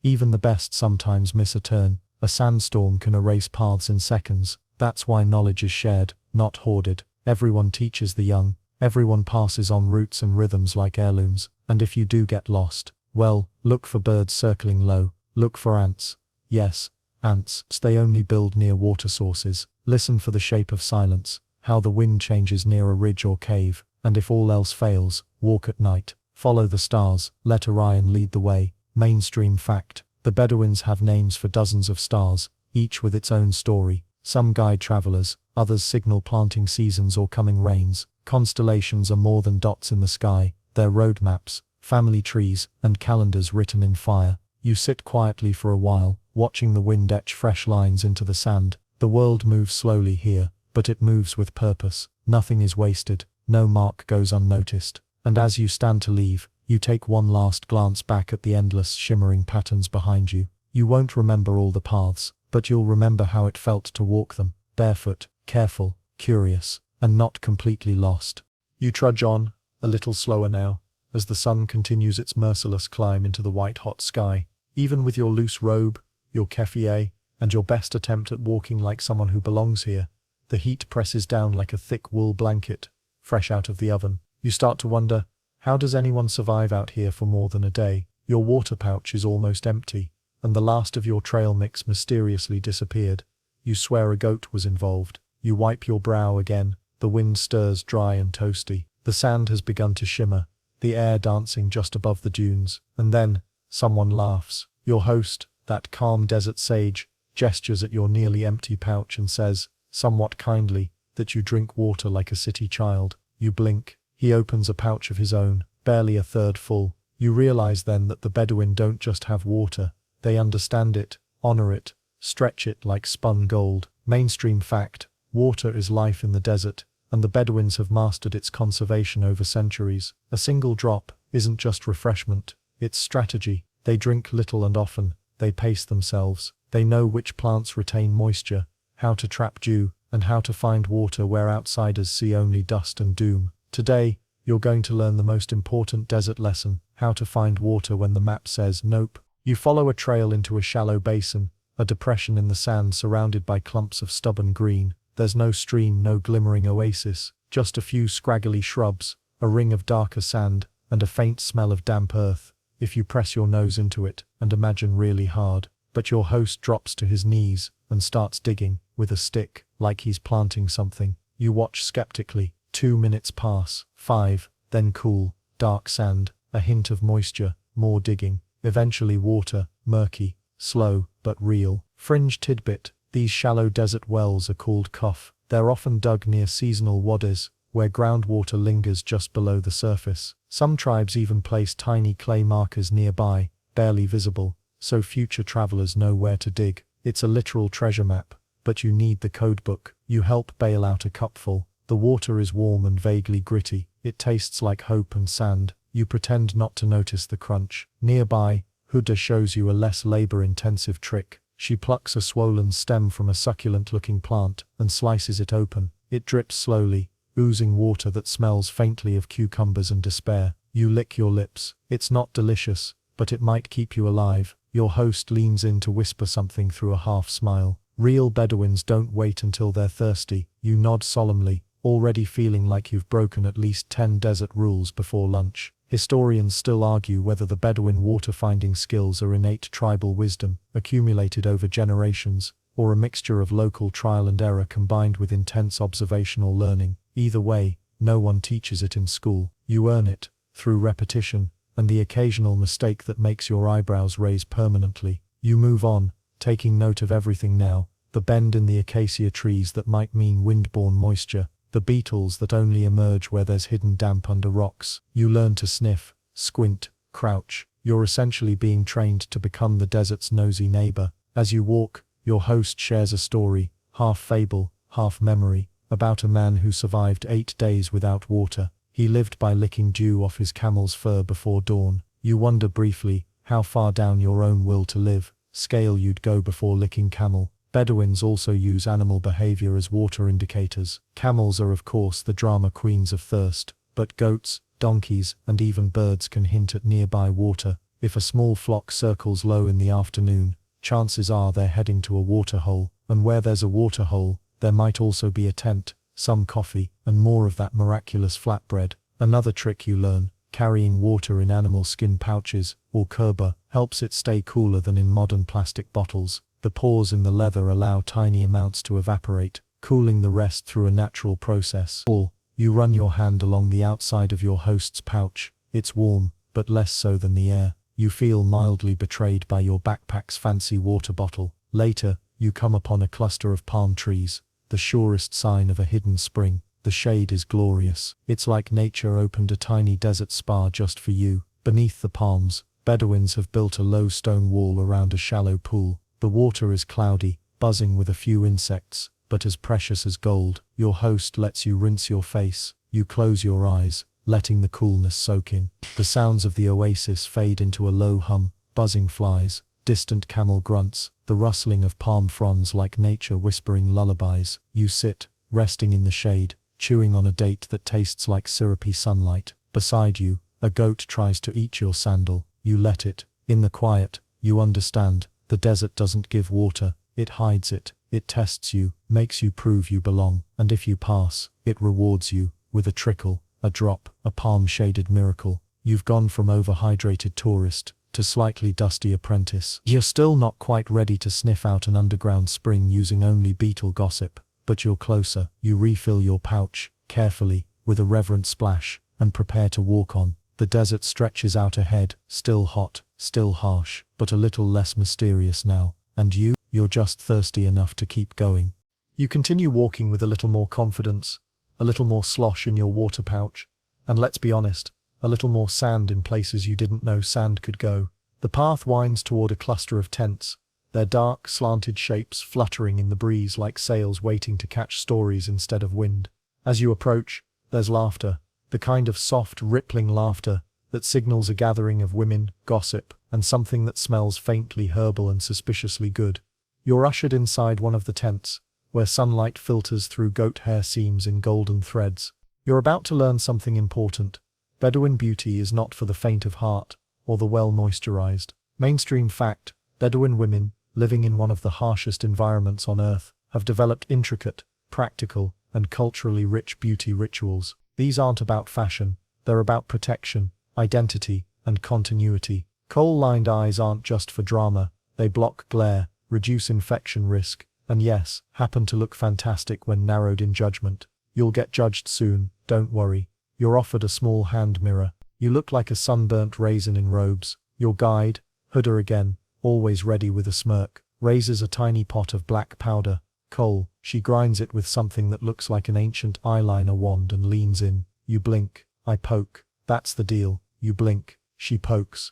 Even the best sometimes miss a turn. A sandstorm can erase paths in seconds. That's why knowledge is shared, not hoarded. Everyone teaches the young. Everyone passes on roots and rhythms like heirlooms. And if you do get lost, well, look for birds circling low. Look for ants. Yes, ants. They only build near water sources. Listen for the shape of silence, how the wind changes near a ridge or cave. And if all else fails, walk at night. Follow the stars. Let Orion lead the way. Mainstream fact. The Bedouins have names for dozens of stars, each with its own story. Some guide travelers, others signal planting seasons or coming rains. Constellations are more than dots in the sky. They're roadmaps, family trees, and calendars written in fire. You sit quietly for a while, watching the wind etch fresh lines into the sand. The world moves slowly here, but it moves with purpose. Nothing is wasted. No mark goes unnoticed. And as you stand to leave, you take one last glance back at the endless shimmering patterns behind you. You won't remember all the paths, but you'll remember how it felt to walk them, barefoot, careful, curious, and not completely lost. You trudge on, a little slower now, as the sun continues its merciless climb into the white-hot sky. Even with your loose robe, your keffiyeh, and your best attempt at walking like someone who belongs here, the heat presses down like a thick wool blanket, fresh out of the oven. You start to wonder, how does anyone survive out here for more than a day? Your water pouch is almost empty, and the last of your trail mix mysteriously disappeared. You swear a goat was involved. You wipe your brow again. The wind stirs dry and toasty. The sand has begun to shimmer, the air dancing just above the dunes. And then, someone laughs. Your host, that calm desert sage, gestures at your nearly empty pouch and says, somewhat kindly, that you drink water like a city child. You blink. He opens a pouch of his own, barely a third full. You realize then that the Bedouin don't just have water. They understand it, honor it, stretch it like spun gold. Mainstream fact, water is life in the desert, and the Bedouins have mastered its conservation over centuries. A single drop isn't just refreshment, it's strategy. They drink little and often. They pace themselves. They know which plants retain moisture, how to trap dew, and how to find water where outsiders see only dust and doom. Today, you're going to learn the most important desert lesson, how to find water when the map says nope. You follow a trail into a shallow basin, a depression in the sand surrounded by clumps of stubborn green. There's no stream, no glimmering oasis, just a few scraggly shrubs, a ring of darker sand, and a faint smell of damp earth. If you press your nose into it and imagine really hard, but your host drops to his knees and starts digging with a stick, like he's planting something. You watch skeptically. 2 minutes pass, 5, then cool, dark sand, a hint of moisture, more digging, eventually water, murky, slow, but real. Fringe tidbit, these shallow desert wells are called kuf. They're often dug near seasonal wadis, where groundwater lingers just below the surface. Some tribes even place tiny clay markers nearby, barely visible, so future travelers know where to dig. It's a literal treasure map, but you need the codebook. You help bail out a cupful. The water is warm and vaguely gritty. It tastes like hope and sand. You pretend not to notice the crunch. Nearby, Hürrem shows you a less labor-intensive trick. She plucks a swollen stem from a succulent-looking plant and slices it open. It drips slowly, oozing water that smells faintly of cucumbers and despair. You lick your lips. It's not delicious, but it might keep you alive. Your host leans in to whisper something through a half-smile. Real Bedouins don't wait until they're thirsty. You nod solemnly, already feeling like you've broken at least 10 desert rules before lunch. Historians still argue whether the Bedouin water-finding skills are innate tribal wisdom, accumulated over generations, or a mixture of local trial and error combined with intense observational learning. Either way, no one teaches it in school. You earn it, through repetition, and the occasional mistake that makes your eyebrows raise permanently. You move on, taking note of everything now: the bend in the acacia trees that might mean wind-borne moisture, the beetles that only emerge where there's hidden damp under rocks. You learn to sniff, squint, crouch. You're essentially being trained to become the desert's nosy neighbor. As you walk, your host shares a story, half fable, half memory, about a man who survived 8 days without water. He lived by licking dew off his camel's fur before dawn. You wonder briefly how far down your own will to live scale you'd go before licking camel. Bedouins also use animal behavior as water indicators. Camels are of course the drama queens of thirst, but goats, donkeys, and even birds can hint at nearby water. If a small flock circles low in the afternoon, chances are they're heading to a waterhole, and where there's a waterhole, there might also be a tent, some coffee, and more of that miraculous flatbread. Another trick you learn: carrying water in animal skin pouches, or kerba, helps it stay cooler than in modern plastic bottles. The pores in the leather allow tiny amounts to evaporate, cooling the rest through a natural process. Or, you run your hand along the outside of your host's pouch. It's warm, but less so than the air. You feel mildly betrayed by your backpack's fancy water bottle. Later, you come upon a cluster of palm trees, the surest sign of a hidden spring. The shade is glorious. It's like nature opened a tiny desert spa just for you. Beneath the palms, Bedouins have built a low stone wall around a shallow pool. The water is cloudy, buzzing with a few insects, but as precious as gold. Your host lets you rinse your face. You close your eyes, letting the coolness soak in. The sounds of the oasis fade into a low hum: buzzing flies, distant camel grunts, the rustling of palm fronds like nature whispering lullabies. You sit, resting in the shade, chewing on a date that tastes like syrupy sunlight. Beside you, a goat tries to eat your sandal. You let it. In the quiet, you understand. The desert doesn't give water, it hides it. It tests you, makes you prove you belong, and if you pass, it rewards you with a trickle, a drop, a palm-shaded miracle. You've gone from overhydrated tourist to slightly dusty apprentice. You're still not quite ready to sniff out an underground spring using only beetle gossip, but you're closer. You refill your pouch, carefully, with a reverent splash, and prepare to walk on. The desert stretches out ahead, still hot, still harsh, but a little less mysterious now. And you're just thirsty enough to keep going. You continue walking with a little more confidence, a little more slosh in your water pouch, and let's be honest, a little more sand in places you didn't know sand could go. The path winds toward a cluster of tents, their dark, slanted shapes fluttering in the breeze like sails waiting to catch stories instead of wind. As you approach, there's laughter, the kind of soft, rippling laughter that signals a gathering of women, gossip, and something that smells faintly herbal and suspiciously good. You're ushered inside one of the tents, where sunlight filters through goat hair seams in golden threads. You're about to learn something important. Bedouin beauty is not for the faint of heart, or the well-moisturized. Mainstream fact: Bedouin women, living in one of the harshest environments on Earth, have developed intricate, practical, and culturally rich beauty rituals. These aren't about fashion, they're about protection, identity, and continuity. Kohl-lined eyes aren't just for drama, they block glare, reduce infection risk, and yes, happen to look fantastic when narrowed in judgment. You'll get judged soon, don't worry. You're offered a small hand mirror. You look like a sunburnt raisin in robes. Your guide, Hürrem again, always ready with a smirk, raises a tiny pot of black powder. Coal. She grinds it with something that looks like an ancient eyeliner wand and leans in. You blink. I poke. That's the deal. You blink. She pokes.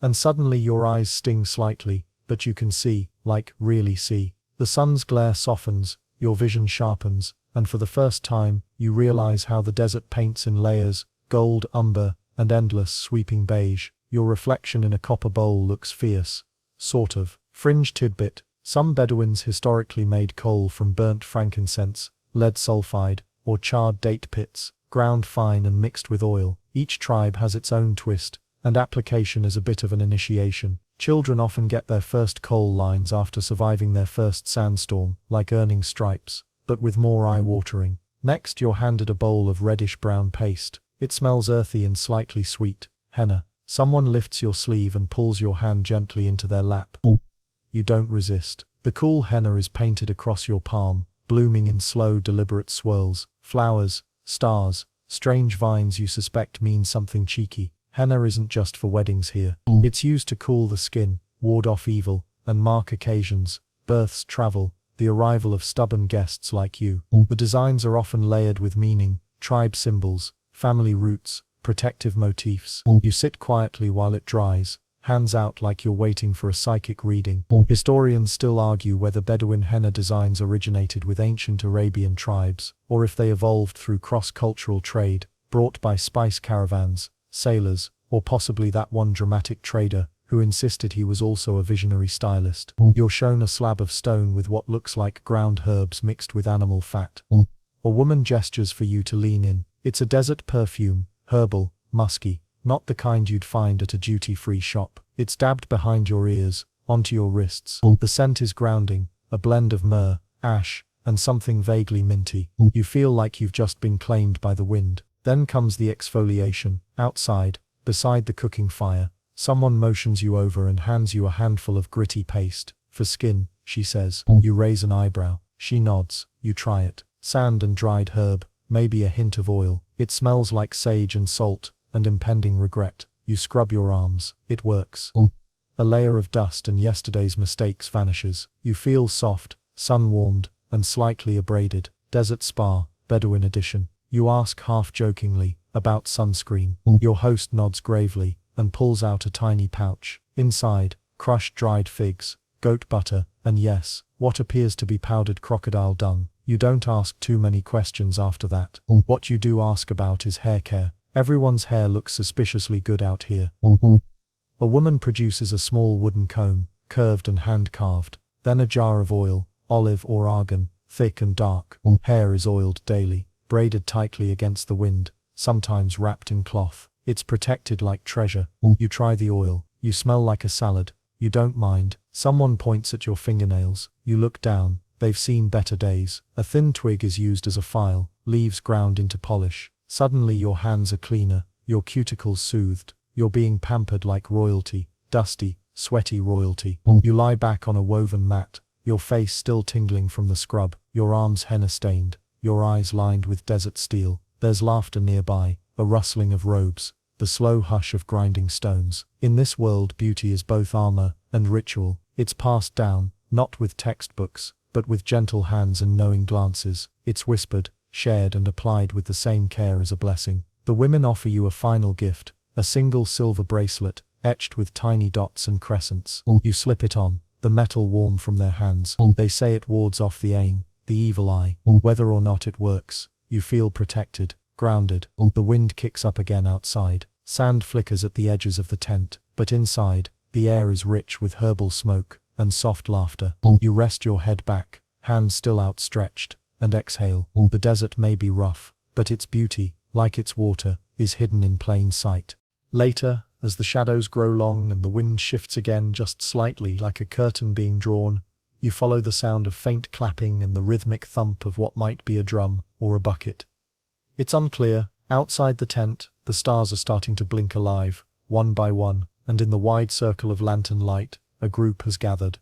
And suddenly your eyes sting slightly, but you can see, like, really see. The sun's glare softens, your vision sharpens, and for the first time, you realize how the desert paints in layers, gold, umber, and endless sweeping beige. Your reflection in a copper bowl looks fierce. Sort of. Fringe tidbit. Some Bedouins historically made coal from burnt frankincense, lead sulfide, or charred date pits, ground fine and mixed with oil. Each tribe has its own twist, and application is a bit of an initiation. Children often get their first coal lines after surviving their first sandstorm, like earning stripes, but with more eye-watering. Next you're handed a bowl of reddish-brown paste. It smells earthy and slightly sweet. Henna. Someone lifts your sleeve and pulls your hand gently into their lap. You don't resist. The cool henna is painted across your palm, blooming in slow, deliberate swirls. Flowers, stars, strange vines you suspect mean something cheeky. Henna isn't just for weddings here. It's used to cool the skin, ward off evil, and mark occasions, births, travel, the arrival of stubborn guests like you. The designs are often layered with meaning, tribe symbols, family roots, protective motifs. You sit quietly while it dries, hands out like you're waiting for a psychic reading. Historians still argue whether Bedouin henna designs originated with ancient Arabian tribes, or if they evolved through cross-cultural trade, brought by spice caravans, sailors, or possibly that one dramatic trader who insisted he was also a visionary stylist. You're shown a slab of stone with what looks like ground herbs mixed with animal fat. A woman gestures for you to lean in. It's a desert perfume, herbal, musky, not the kind you'd find at a duty-free shop. It's dabbed behind your ears, onto your wrists. The scent is grounding, a blend of myrrh, ash, and something vaguely minty. You feel like you've just been claimed by the wind. Then comes the exfoliation. Outside, beside the cooking fire, someone motions you over and hands you a handful of gritty paste. For skin, she says. You raise an eyebrow. She nods. You try it. Sand and dried herb, maybe a hint of oil. It smells like sage and salt, and impending regret. You scrub your arms. It works. A layer of dust and yesterday's mistakes vanishes. You feel soft, sun-warmed, and slightly abraded. Desert Spa, Bedouin edition. You ask half-jokingly about sunscreen. Your host nods gravely and pulls out a tiny pouch. Inside, crushed dried figs, goat butter, and yes, what appears to be powdered crocodile dung. You don't ask too many questions after that. What you do ask about is hair care. Everyone's hair looks suspiciously good out here. A woman produces a small wooden comb, curved and hand-carved. Then a jar of oil, olive or argan, thick and dark. Hair is oiled daily, braided tightly against the wind, sometimes wrapped in cloth. It's protected like treasure. You try the oil. You smell like a salad. You don't mind. Someone points at your fingernails. You look down. They've seen better days. A thin twig is used as a file, leaves ground into polish. Suddenly your hands are cleaner, your cuticles soothed. You're being pampered like royalty, dusty, sweaty royalty. You lie back on a woven mat, your face still tingling from the scrub, your arms henna-stained, your eyes lined with desert steel. There's laughter nearby, a rustling of robes, the slow hush of grinding stones. In this world beauty is both armor and ritual. It's passed down, not with textbooks, but with gentle hands and knowing glances. It's whispered, shared and applied with the same care as a blessing. The women offer you a final gift, a single silver bracelet, etched with tiny dots and crescents. You slip it on, the metal warm from their hands. They say it wards off the ain, the evil eye. Whether or not it works, you feel protected, grounded. The wind kicks up again outside. Sand flickers at the edges of the tent, but inside, the air is rich with herbal smoke and soft laughter. You rest your head back, hands still outstretched, and exhale. The desert may be rough, but its beauty, like its water, is hidden in plain sight. Later, as the shadows grow long and the wind shifts again just slightly like a curtain being drawn, you follow the sound of faint clapping and the rhythmic thump of what might be a drum or a bucket. It's unclear. Outside the tent, the stars are starting to blink alive, one by one, and in the wide circle of lantern light, a group has gathered.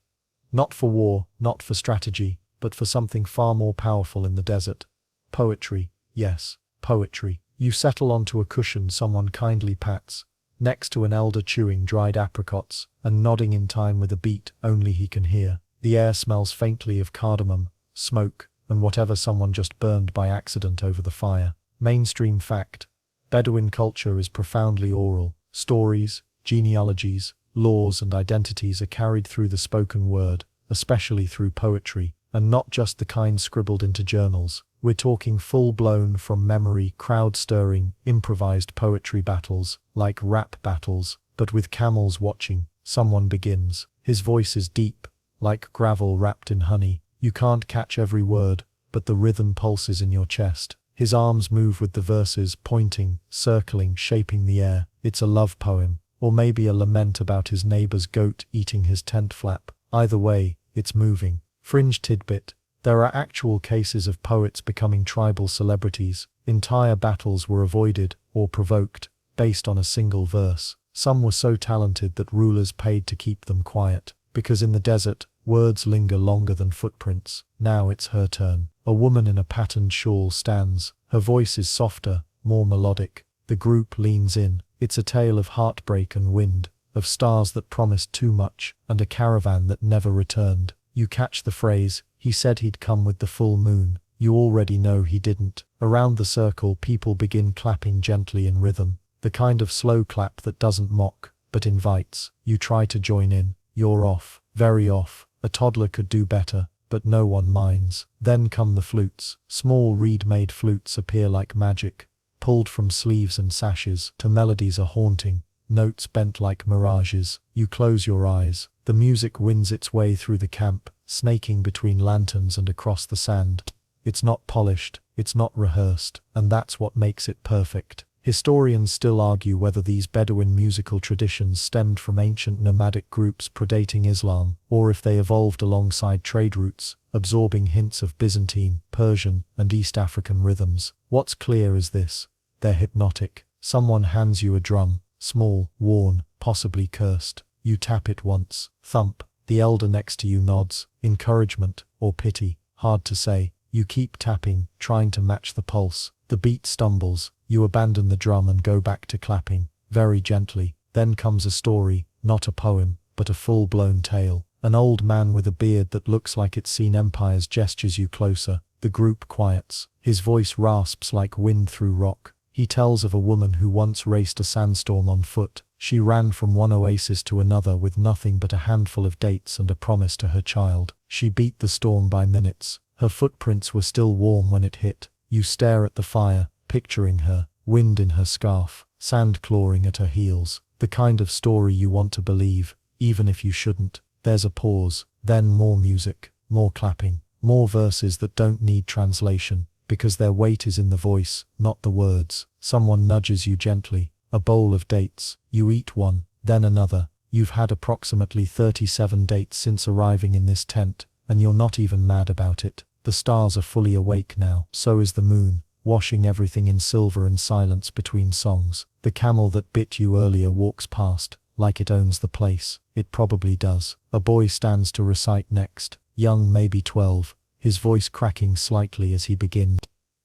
Not for war, not for strategy, but for something far more powerful in the desert. Poetry. Yes, poetry. You settle onto a cushion someone kindly pats, next to an elder chewing dried apricots, and nodding in time with a beat only he can hear. The air smells faintly of cardamom, smoke, and whatever someone just burned by accident over the fire. Mainstream fact. Bedouin culture is profoundly oral. Stories, genealogies, laws and identities are carried through the spoken word, especially through poetry, and not just the kind scribbled into journals. We're talking full-blown from memory, crowd-stirring, improvised poetry battles, like rap battles, but with camels watching. Someone begins. His voice is deep, like gravel wrapped in honey. You can't catch every word, but the rhythm pulses in your chest. His arms move with the verses, pointing, circling, shaping the air. It's a love poem, or maybe a lament about his neighbor's goat eating his tent flap. Either way, it's moving. Fringe tidbit. There are actual cases of poets becoming tribal celebrities. Entire battles were avoided, or provoked, based on a single verse. Some were so talented that rulers paid to keep them quiet, because in the desert, words linger longer than footprints. Now it's her turn. A woman in a patterned shawl stands. Her voice is softer, more melodic. The group leans in. It's a tale of heartbreak and wind, of stars that promised too much, and a caravan that never returned. You catch the phrase, "He said he'd come with the full moon." You already know he didn't. Around the circle, people begin clapping gently in rhythm. The kind of slow clap that doesn't mock, but invites. You try to join in. You're off. Very off. A toddler could do better, but no one minds. Then come the flutes. Small reed-made flutes appear like magic, pulled from sleeves and sashes. To melodies are haunting, notes bent like mirages. You close your eyes. The music wins its way through the camp, snaking between lanterns and across the sand. It's not polished, it's not rehearsed, and that's what makes it perfect. Historians still argue whether these Bedouin musical traditions stemmed from ancient nomadic groups predating Islam, or if they evolved alongside trade routes, absorbing hints of Byzantine, Persian, and East African rhythms. What's clear is this: they're hypnotic. Someone hands you a drum, small, worn, possibly cursed. You tap it once, thump. The elder next to you nods, encouragement or pity, hard to say. You keep tapping, trying to match the pulse. The beat stumbles. You abandon the drum and go back to clapping, very gently. Then comes a story, not a poem, but a full-blown tale. An old man with a beard that looks like it's seen empires gestures you closer. The group quiets. His voice rasps like wind through rock. He tells of a woman who once raced a sandstorm on foot. She ran from one oasis to another with nothing but a handful of dates and a promise to her child. She beat the storm by minutes. Her footprints were still warm when it hit. You stare at the fire, picturing her, wind in her scarf, sand clawing at her heels. The kind of story you want to believe, even if you shouldn't. There's a pause, then more music, more clapping, more verses that don't need translation, because their weight is in the voice, not the words. Someone nudges you gently. A bowl of dates. You eat one, then another. You've had approximately 37 dates since arriving in this tent, and you're not even mad about it. The stars are fully awake now. So is the moon, washing everything in silver and silence between songs. The camel that bit you earlier walks past, like it owns the place. It probably does. A boy stands to recite next, young, maybe 12, his voice cracking slightly as he begins.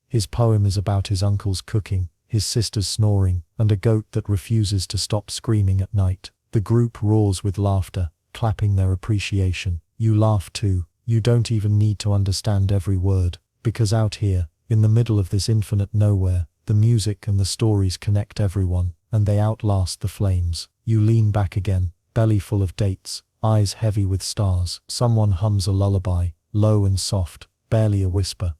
His poem is about his uncle's cooking, his sister's snoring, and a goat that refuses to stop screaming at night. The group roars with laughter, clapping their appreciation. You laugh too. You don't even need to understand every word, because out here, in the middle of this infinite nowhere, the music and the stories connect everyone, and they outlast the flames. You lean back again, belly full of dates, eyes heavy with stars. Someone hums a lullaby, low and soft, barely a whisper.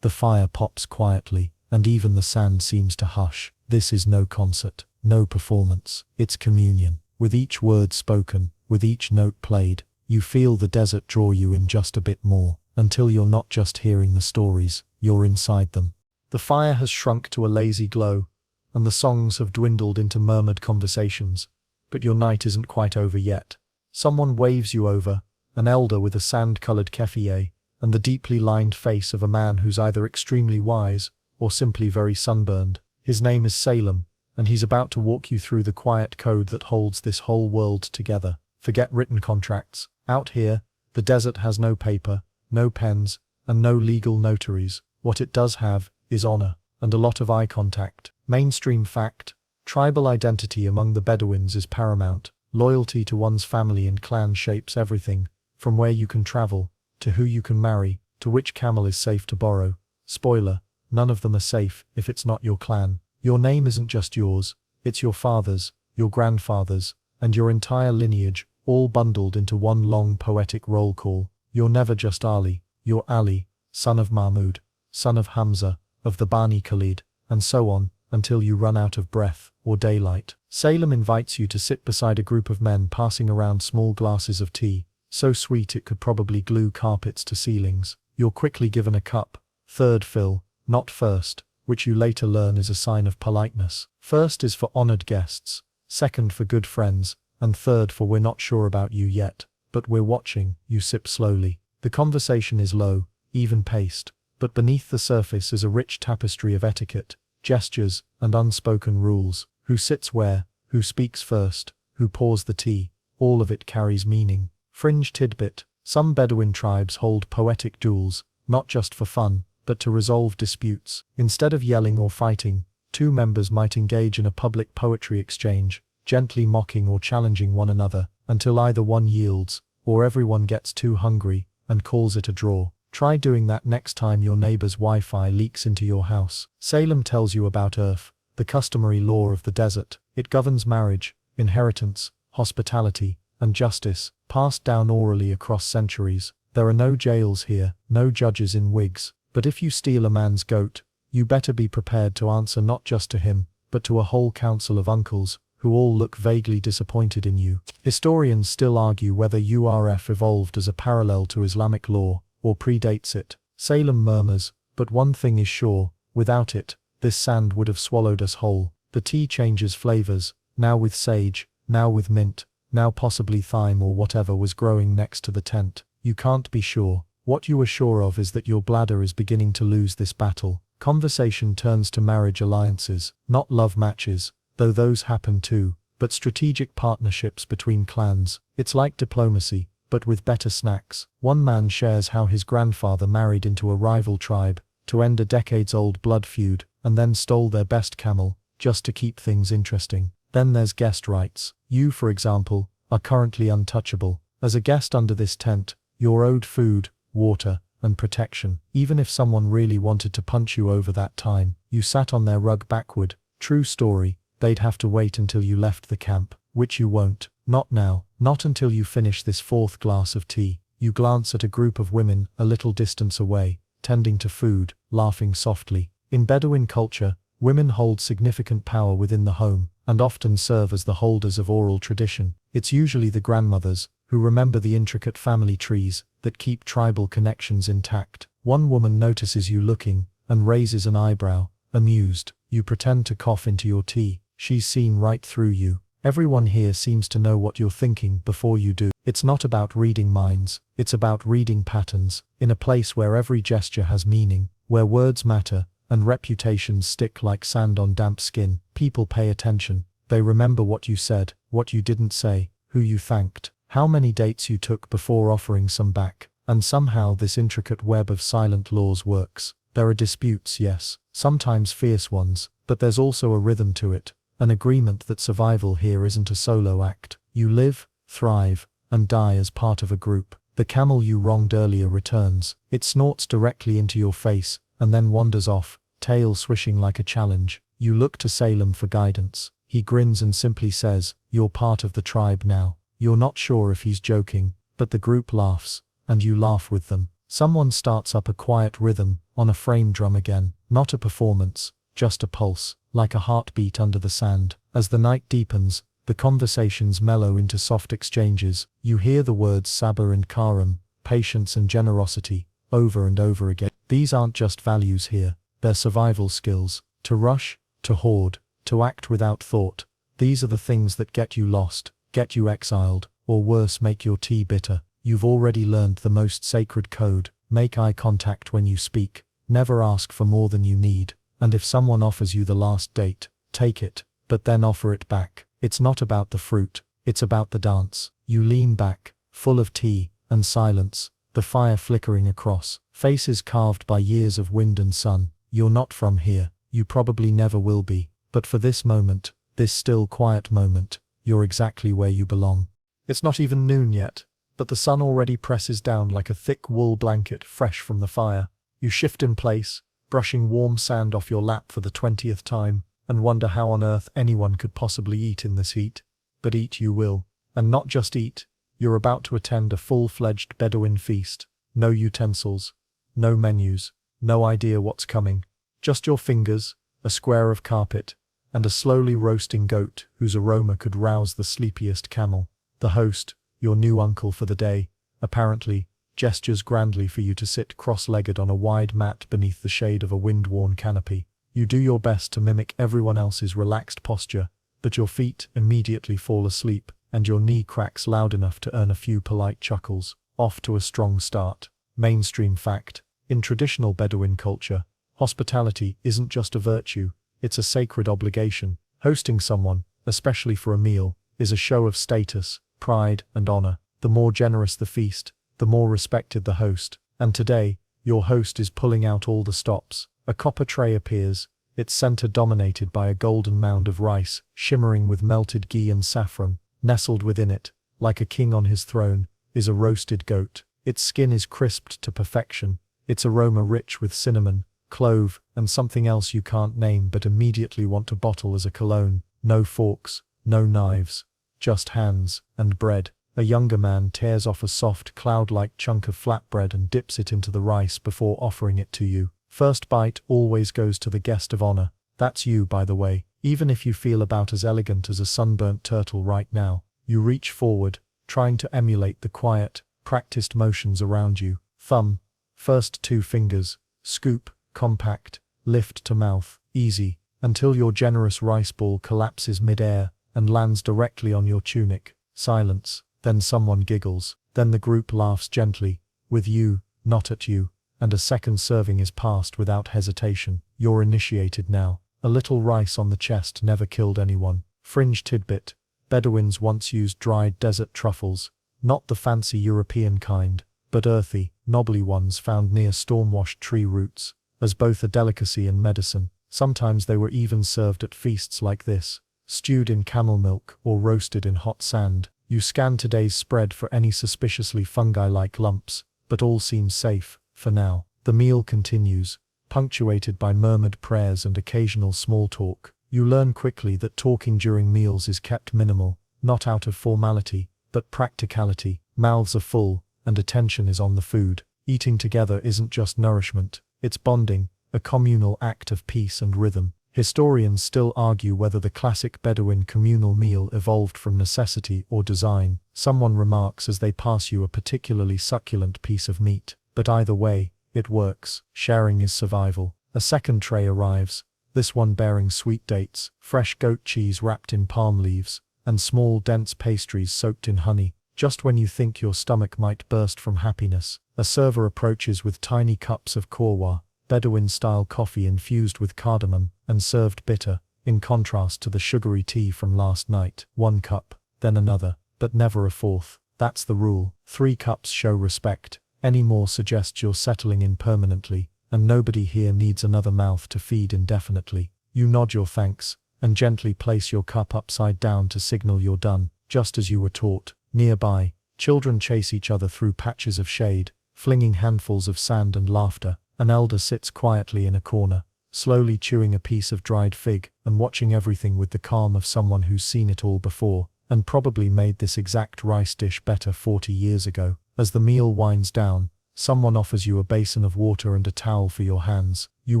The fire pops quietly, and even the sand seems to hush. This is no concert, no performance. It's communion. With each word spoken, with each note played, you feel the desert draw you in just a bit more, until you're not just hearing the stories, you're inside them. The fire has shrunk to a lazy glow, and the songs have dwindled into murmured conversations, but your night isn't quite over yet. Someone waves you over, an elder with a sand-colored keffiyeh, and the deeply lined face of a man who's either extremely wise or simply very sunburned. His name is Salem, and he's about to walk you through the quiet code that holds this whole world together. Forget written contracts. Out here, the desert has no paper, no pens, and no legal notaries. What it does have is honor, and a lot of eye contact. Mainstream fact: tribal identity among the Bedouins is paramount. Loyalty to one's family and clan shapes everything, from where you can travel, to who you can marry, To which camel is safe to borrow? Spoiler, none of them are safe if it's not your clan. Your name isn't just yours, it's your father's, your grandfather's, and your entire lineage, all bundled into one long poetic roll call. You're never just Ali, you're Ali, son of Mahmud, son of Hamza, of the Bani Khalid, and so on, until you run out of breath or daylight. Salem invites you to sit beside a group of men passing around small glasses of tea, so sweet it could probably glue carpets to ceilings. You're quickly given a cup, third fill, not first, which you later learn is a sign of politeness. First is for honored guests, second for good friends, and third for we're not sure about you yet, but we're watching. You sip slowly. The conversation is low, even-paced, but beneath the surface is a rich tapestry of etiquette, gestures, and unspoken rules. Who sits where, who speaks first, who pours the tea, all of it carries meaning. Fringe tidbit: some Bedouin tribes hold poetic duels, not just for fun, but to resolve disputes. Instead of yelling or fighting, two members might engage in a public poetry exchange, gently mocking or challenging one another, until either one yields, or everyone gets too hungry, and calls it a draw. Try doing that next time your neighbor's Wi-Fi leaks into your house. Salem tells you about Urf, the customary law of the desert. It governs marriage, inheritance, hospitality, and justice, passed down orally across centuries. There are no jails here, no judges in wigs, but if you steal a man's goat, you better be prepared to answer not just to him, but to a whole council of uncles, who all look vaguely disappointed in you. Historians still argue whether URF evolved as a parallel to Islamic law, or predates it. Salem murmurs, but one thing is sure, without it, this sand would have swallowed us whole. The tea changes flavors, now with sage, now with mint, now possibly thyme or whatever was growing next to the tent. You can't be sure. What you are sure of is that your bladder is beginning to lose this battle. Conversation turns to marriage alliances, not love matches, though those happen too, but strategic partnerships between clans. It's like diplomacy, but with better snacks. One man shares how his grandfather married into a rival tribe, to end a decades-old blood feud, and then stole their best camel, just to keep things interesting. Then there's guest rights. You, for example, are currently untouchable. As a guest under this tent, you're owed food, water, and protection. Even if someone really wanted to punch you over that time you sat on their rug backward, true story, they'd have to wait until you left the camp, which you won't. Not now, not until you finish this fourth glass of tea. You glance at a group of women a little distance away, tending to food, laughing softly. In Bedouin culture, women hold significant power within the home, and often serve as the holders of oral tradition. It's usually the grandmothers, who remember the intricate family trees, that keep tribal connections intact. One woman notices you looking, and raises an eyebrow, amused. You pretend to cough into your tea. She's seen right through you. Everyone here seems to know what you're thinking before you do. It's not about reading minds, it's about reading patterns. In a place where every gesture has meaning, where words matter, and reputations stick like sand on damp skin, people pay attention. They remember what you said, what you didn't say, who you thanked, how many dates you took before offering some back. And somehow this intricate web of silent laws works. There are disputes, yes, sometimes fierce ones, but there's also a rhythm to it. An agreement that survival here isn't a solo act. You live, thrive, and die as part of a group. The camel you wronged earlier returns. It snorts directly into your face, and then wanders off, tail swishing like a challenge. You look to Salem for guidance. He grins and simply says, "You're part of the tribe now." You're not sure if he's joking, but the group laughs, and you laugh with them. Someone starts up a quiet rhythm, on a frame drum again. Not a performance, just a pulse, like a heartbeat under the sand. As the night deepens, the conversations mellow into soft exchanges. You hear the words sabr and karam, patience and generosity, over and over again. These aren't just values here, they're survival skills. To rush, to hoard, to act without thought. These are the things that get you lost, get you exiled, or worse, make your tea bitter. You've already learned the most sacred code. Make eye contact when you speak. Never ask for more than you need. And if someone offers you the last date, take it, but then offer it back. It's not about the fruit, it's about the dance. You lean back, full of tea and silence, the fire flickering across, faces carved by years of wind and sun. You're not from here, you probably never will be, but for this moment, this still quiet moment, you're exactly where you belong. It's not even noon yet. but the sun already presses down like a thick wool blanket fresh from the fire. You shift in place, brushing warm sand off your lap for the 20th time, and wonder how on earth anyone could possibly eat in this heat. But eat you will. And not just eat, you're about to attend a full-fledged Bedouin feast. No utensils, no menus, no idea what's coming. Just your fingers, a square of carpet, and a slowly roasting goat whose aroma could rouse the sleepiest camel. The host, your new uncle for the day, apparently, gestures grandly for you to sit cross-legged on a wide mat beneath the shade of a wind-worn canopy. You do your best to mimic everyone else's relaxed posture, but your feet immediately fall asleep, and your knee cracks loud enough to earn a few polite chuckles. Off to a strong start. Mainstream fact: in traditional Bedouin culture, hospitality isn't just a virtue, it's a sacred obligation. Hosting someone, especially for a meal, is a show of status, pride, and honor. The more generous the feast, the more respected the host. And today, your host is pulling out all the stops. A copper tray appears, its center dominated by a golden mound of rice, shimmering with melted ghee and saffron. Nestled within it, like a king on his throne, is a roasted goat. Its skin is crisped to perfection, its aroma rich with cinnamon, clove, and something else you can't name but immediately want to bottle as a cologne. No forks, no knives, just hands and bread. A younger man tears off a soft, cloud-like chunk of flatbread and dips it into the rice before offering it to you. First bite always goes to the guest of honor. That's you, by the way. Even if you feel about as elegant as a sunburnt turtle right now, you reach forward, trying to emulate the quiet, practiced motions around you. Thumb, first 2 fingers, scoop, compact, lift to mouth, easy, until your generous rice ball collapses mid-air and lands directly on your tunic. Silence, then someone giggles, then the group laughs gently, with you, not at you, and a second serving is passed without hesitation. You're initiated now. A little rice on the chest never killed anyone. Fringe tidbit: Bedouins once used dried desert truffles, not the fancy European kind, but earthy, knobbly ones found near storm-washed tree roots, as both a delicacy and medicine. Sometimes they were even served at feasts like this, stewed in camel milk or roasted in hot sand. You scan today's spread for any suspiciously fungi-like lumps, but all seems safe, for now. The meal continues, punctuated by murmured prayers and occasional small talk. You learn quickly that talking during meals is kept minimal, not out of formality, but practicality. Mouths are full, and attention is on the food. Eating together isn't just nourishment, it's bonding, a communal act of peace and rhythm. Historians still argue whether the classic Bedouin communal meal evolved from necessity or design. Someone remarks as they pass you a particularly succulent piece of meat. But either way, it works. Sharing is survival. A second tray arrives, this one bearing sweet dates, fresh goat cheese wrapped in palm leaves, and small dense pastries soaked in honey. Just when you think your stomach might burst from happiness, a server approaches with tiny cups of korwa, Bedouin-style coffee infused with cardamom, and served bitter, in contrast to the sugary tea from last night. 1 cup, then another, but never a fourth. That's the rule. 3 cups show respect. Any more suggests you're settling in permanently, and nobody here needs another mouth to feed indefinitely. You nod your thanks, and gently place your cup upside down to signal you're done, just as you were taught. Nearby, children chase each other through patches of shade, flinging handfuls of sand and laughter. An elder sits quietly in a corner, slowly chewing a piece of dried fig, and watching everything with the calm of someone who's seen it all before, and probably made this exact rice dish better 40 years ago. As the meal winds down, someone offers you a basin of water and a towel for your hands. You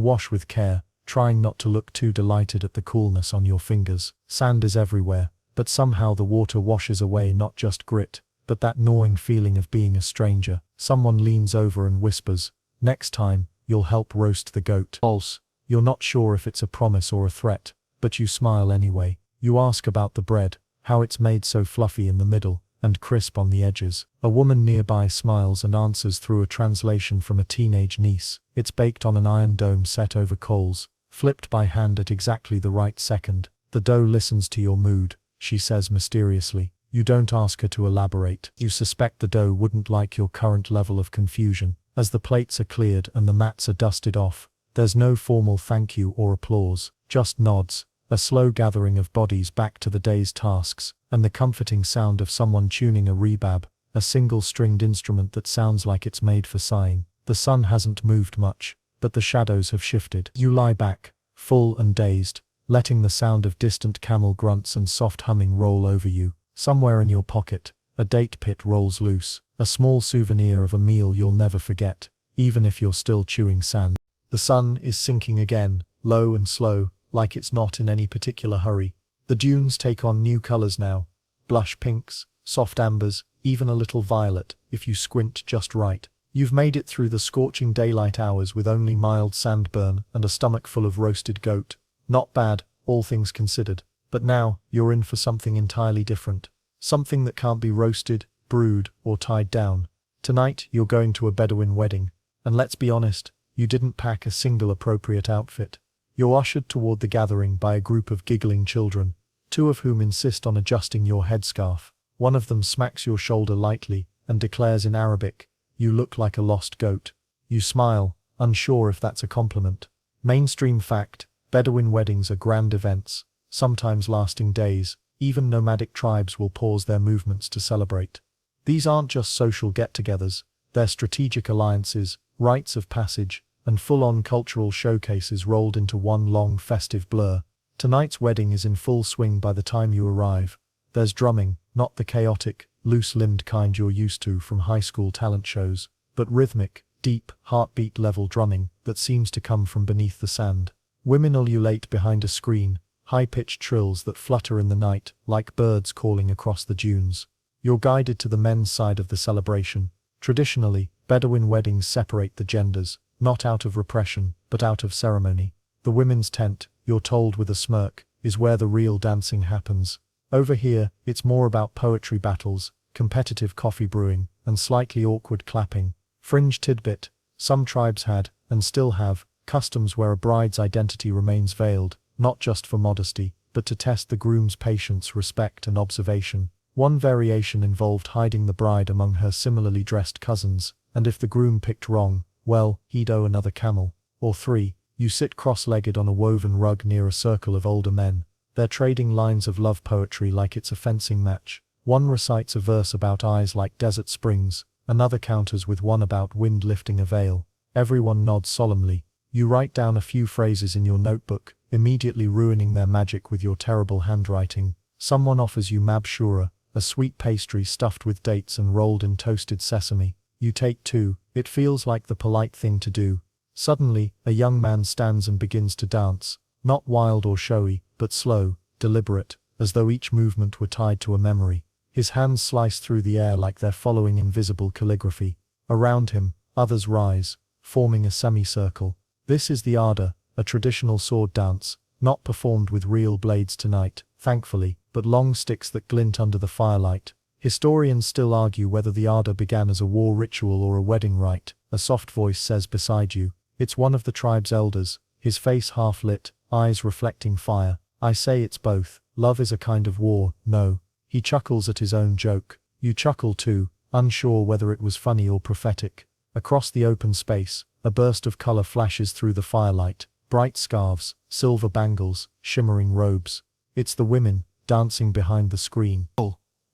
wash with care, trying not to look too delighted at the coolness on your fingers. Sand is everywhere, but somehow the water washes away not just grit, but that gnawing feeling of being a stranger. Someone leans over and whispers, "Next time, you'll help roast the goat." Pulse. You're not sure if it's a promise or a threat, but you smile anyway. You ask about the bread, how it's made so fluffy in the middle, and crisp on the edges. A woman nearby smiles and answers through a translation from a teenage niece. It's baked on an iron dome set over coals, flipped by hand at exactly the right second. The dough listens to your mood, she says mysteriously. You don't ask her to elaborate. You suspect the dough wouldn't like your current level of confusion. As the plates are cleared and the mats are dusted off, there's no formal thank you or applause, just nods, a slow gathering of bodies back to the day's tasks, and the comforting sound of someone tuning a rebab. a single-stringed instrument that sounds like it's made for sighing. The sun hasn't moved much, but the shadows have shifted. You lie back, full and dazed, letting the sound of distant camel grunts and soft humming roll over you. Somewhere in your pocket, a date pit rolls loose, a small souvenir of a meal you'll never forget, even if you're still chewing sand. The sun is sinking again, low and slow, like it's not in any particular hurry. The dunes take on new colors now, blush pinks, soft ambers, even a little violet, if you squint just right. You've made it through the scorching daylight hours with only mild sandburn and a stomach full of roasted goat. Not bad, all things considered. But now, you're in for something entirely different. Something that can't be roasted, brewed, or tied down. Tonight, you're going to a Bedouin wedding. And let's be honest, you didn't pack a single appropriate outfit. You're ushered toward the gathering by a group of giggling children, two of whom insist on adjusting your headscarf. One of them smacks your shoulder lightly and declares in Arabic, "You look like a lost goat." You smile, unsure if that's a compliment. Mainstream fact, Bedouin weddings are grand events, sometimes lasting days. Even nomadic tribes will pause their movements to celebrate. These aren't just social get-togethers, they're strategic alliances, rites of passage, and full-on cultural showcases rolled into one long festive blur. Tonight's wedding is in full swing by the time you arrive. There's drumming, not the chaotic, loose-limbed kind you're used to from high school talent shows, but rhythmic, deep, heartbeat-level drumming that seems to come from beneath the sand. Women ululate behind a screen, high-pitched trills that flutter in the night like birds calling across the dunes. You're guided to the men's side of the celebration. Traditionally, Bedouin weddings separate the genders, not out of repression, but out of ceremony. The women's tent, you're told with a smirk, is where the real dancing happens. Over here, it's more about poetry battles, competitive coffee brewing, and slightly awkward clapping. Fringe tidbit, some tribes had, and still have, customs where a bride's identity remains veiled, not just for modesty, but to test the groom's patience, respect, and observation. One variation involved hiding the bride among her similarly dressed cousins, and if the groom picked wrong, well, he'd owe another camel. Or 3, you sit cross-legged on a woven rug near a circle of older men. They're trading lines of love poetry like it's a fencing match. One recites a verse about eyes like desert springs, another counters with one about wind lifting a veil. Everyone nods solemnly. You write down a few phrases in your notebook, immediately ruining their magic with your terrible handwriting. Someone offers you mabshura, a sweet pastry stuffed with dates and rolled in toasted sesame. You take 2, it feels like the polite thing to do. Suddenly, a young man stands and begins to dance, not wild or showy, but slow, deliberate, as though each movement were tied to a memory. His hands slice through the air like they're following invisible calligraphy. Around him, others rise, forming a semicircle. This is the Ada, a traditional sword dance, not performed with real blades tonight, thankfully, but long sticks that glint under the firelight. Historians still argue whether the Ada began as a war ritual or a wedding rite. A soft voice says beside you. It's one of the tribe's elders, his face half lit, eyes reflecting fire. I say it's both. Love is a kind of war, no. He chuckles at his own joke. You chuckle too, unsure whether it was funny or prophetic. Across the open space, a burst of color flashes through the firelight. Bright scarves, silver bangles, shimmering robes. It's the women, dancing behind the screen.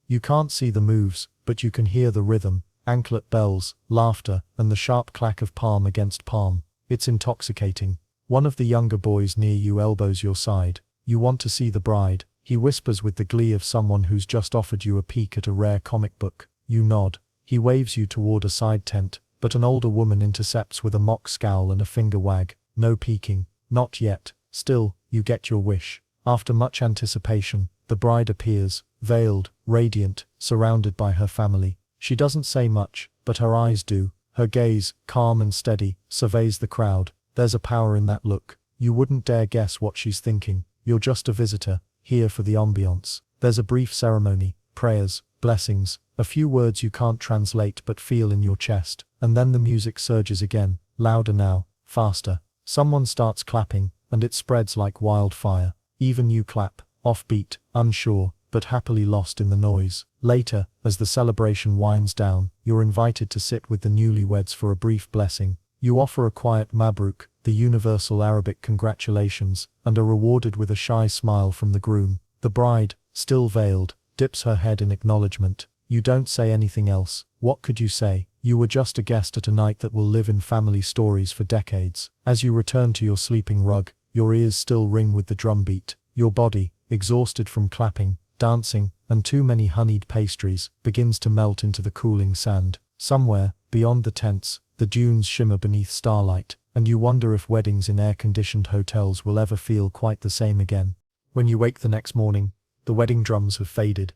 You can't see the moves, but you can hear the rhythm, anklet bells, laughter, and the sharp clack of palm against palm. It's intoxicating. One of the younger boys near you elbows your side. You want to see the bride, he whispers with the glee of someone who's just offered you a peek at a rare comic book. You nod. He waves you toward a side tent, but an older woman intercepts with a mock scowl and a finger wag. No peeking. Not yet. Still, you get your wish. After much anticipation, the bride appears, veiled, radiant, surrounded by her family. She doesn't say much, but her eyes do. Her gaze, calm and steady, surveys the crowd. There's a power in that look. You wouldn't dare guess what she's thinking. You're just a visitor, here for the ambiance. There's a brief ceremony, prayers, blessings, a few words you can't translate but feel in your chest. And then the music surges again, louder now, faster. Someone starts clapping, and it spreads like wildfire. Even you clap, offbeat, unsure, but happily lost in the noise. Later, as the celebration winds down, you're invited to sit with the newlyweds for a brief blessing. You offer a quiet mabruk, the universal Arabic congratulations, and are rewarded with a shy smile from the groom. The bride, still veiled, dips her head in acknowledgement. You don't say anything else. What could you say? You were just a guest at a night that will live in family stories for decades. As you return to your sleeping rug, your ears still ring with the drumbeat. Your body, exhausted from clapping, dancing, and too many honeyed pastries, begins to melt into the cooling sand. Somewhere, beyond the tents, the dunes shimmer beneath starlight, and you wonder if weddings in air-conditioned hotels will ever feel quite the same again. When you wake the next morning, the wedding drums have faded,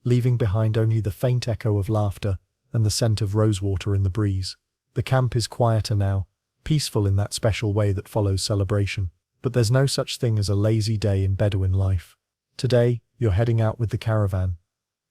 leaving behind only the faint echo of laughter and the scent of rosewater in the breeze. The camp is quieter now, peaceful in that special way that follows celebration. But there's no such thing as a lazy day in Bedouin life. Today, you're heading out with the caravan.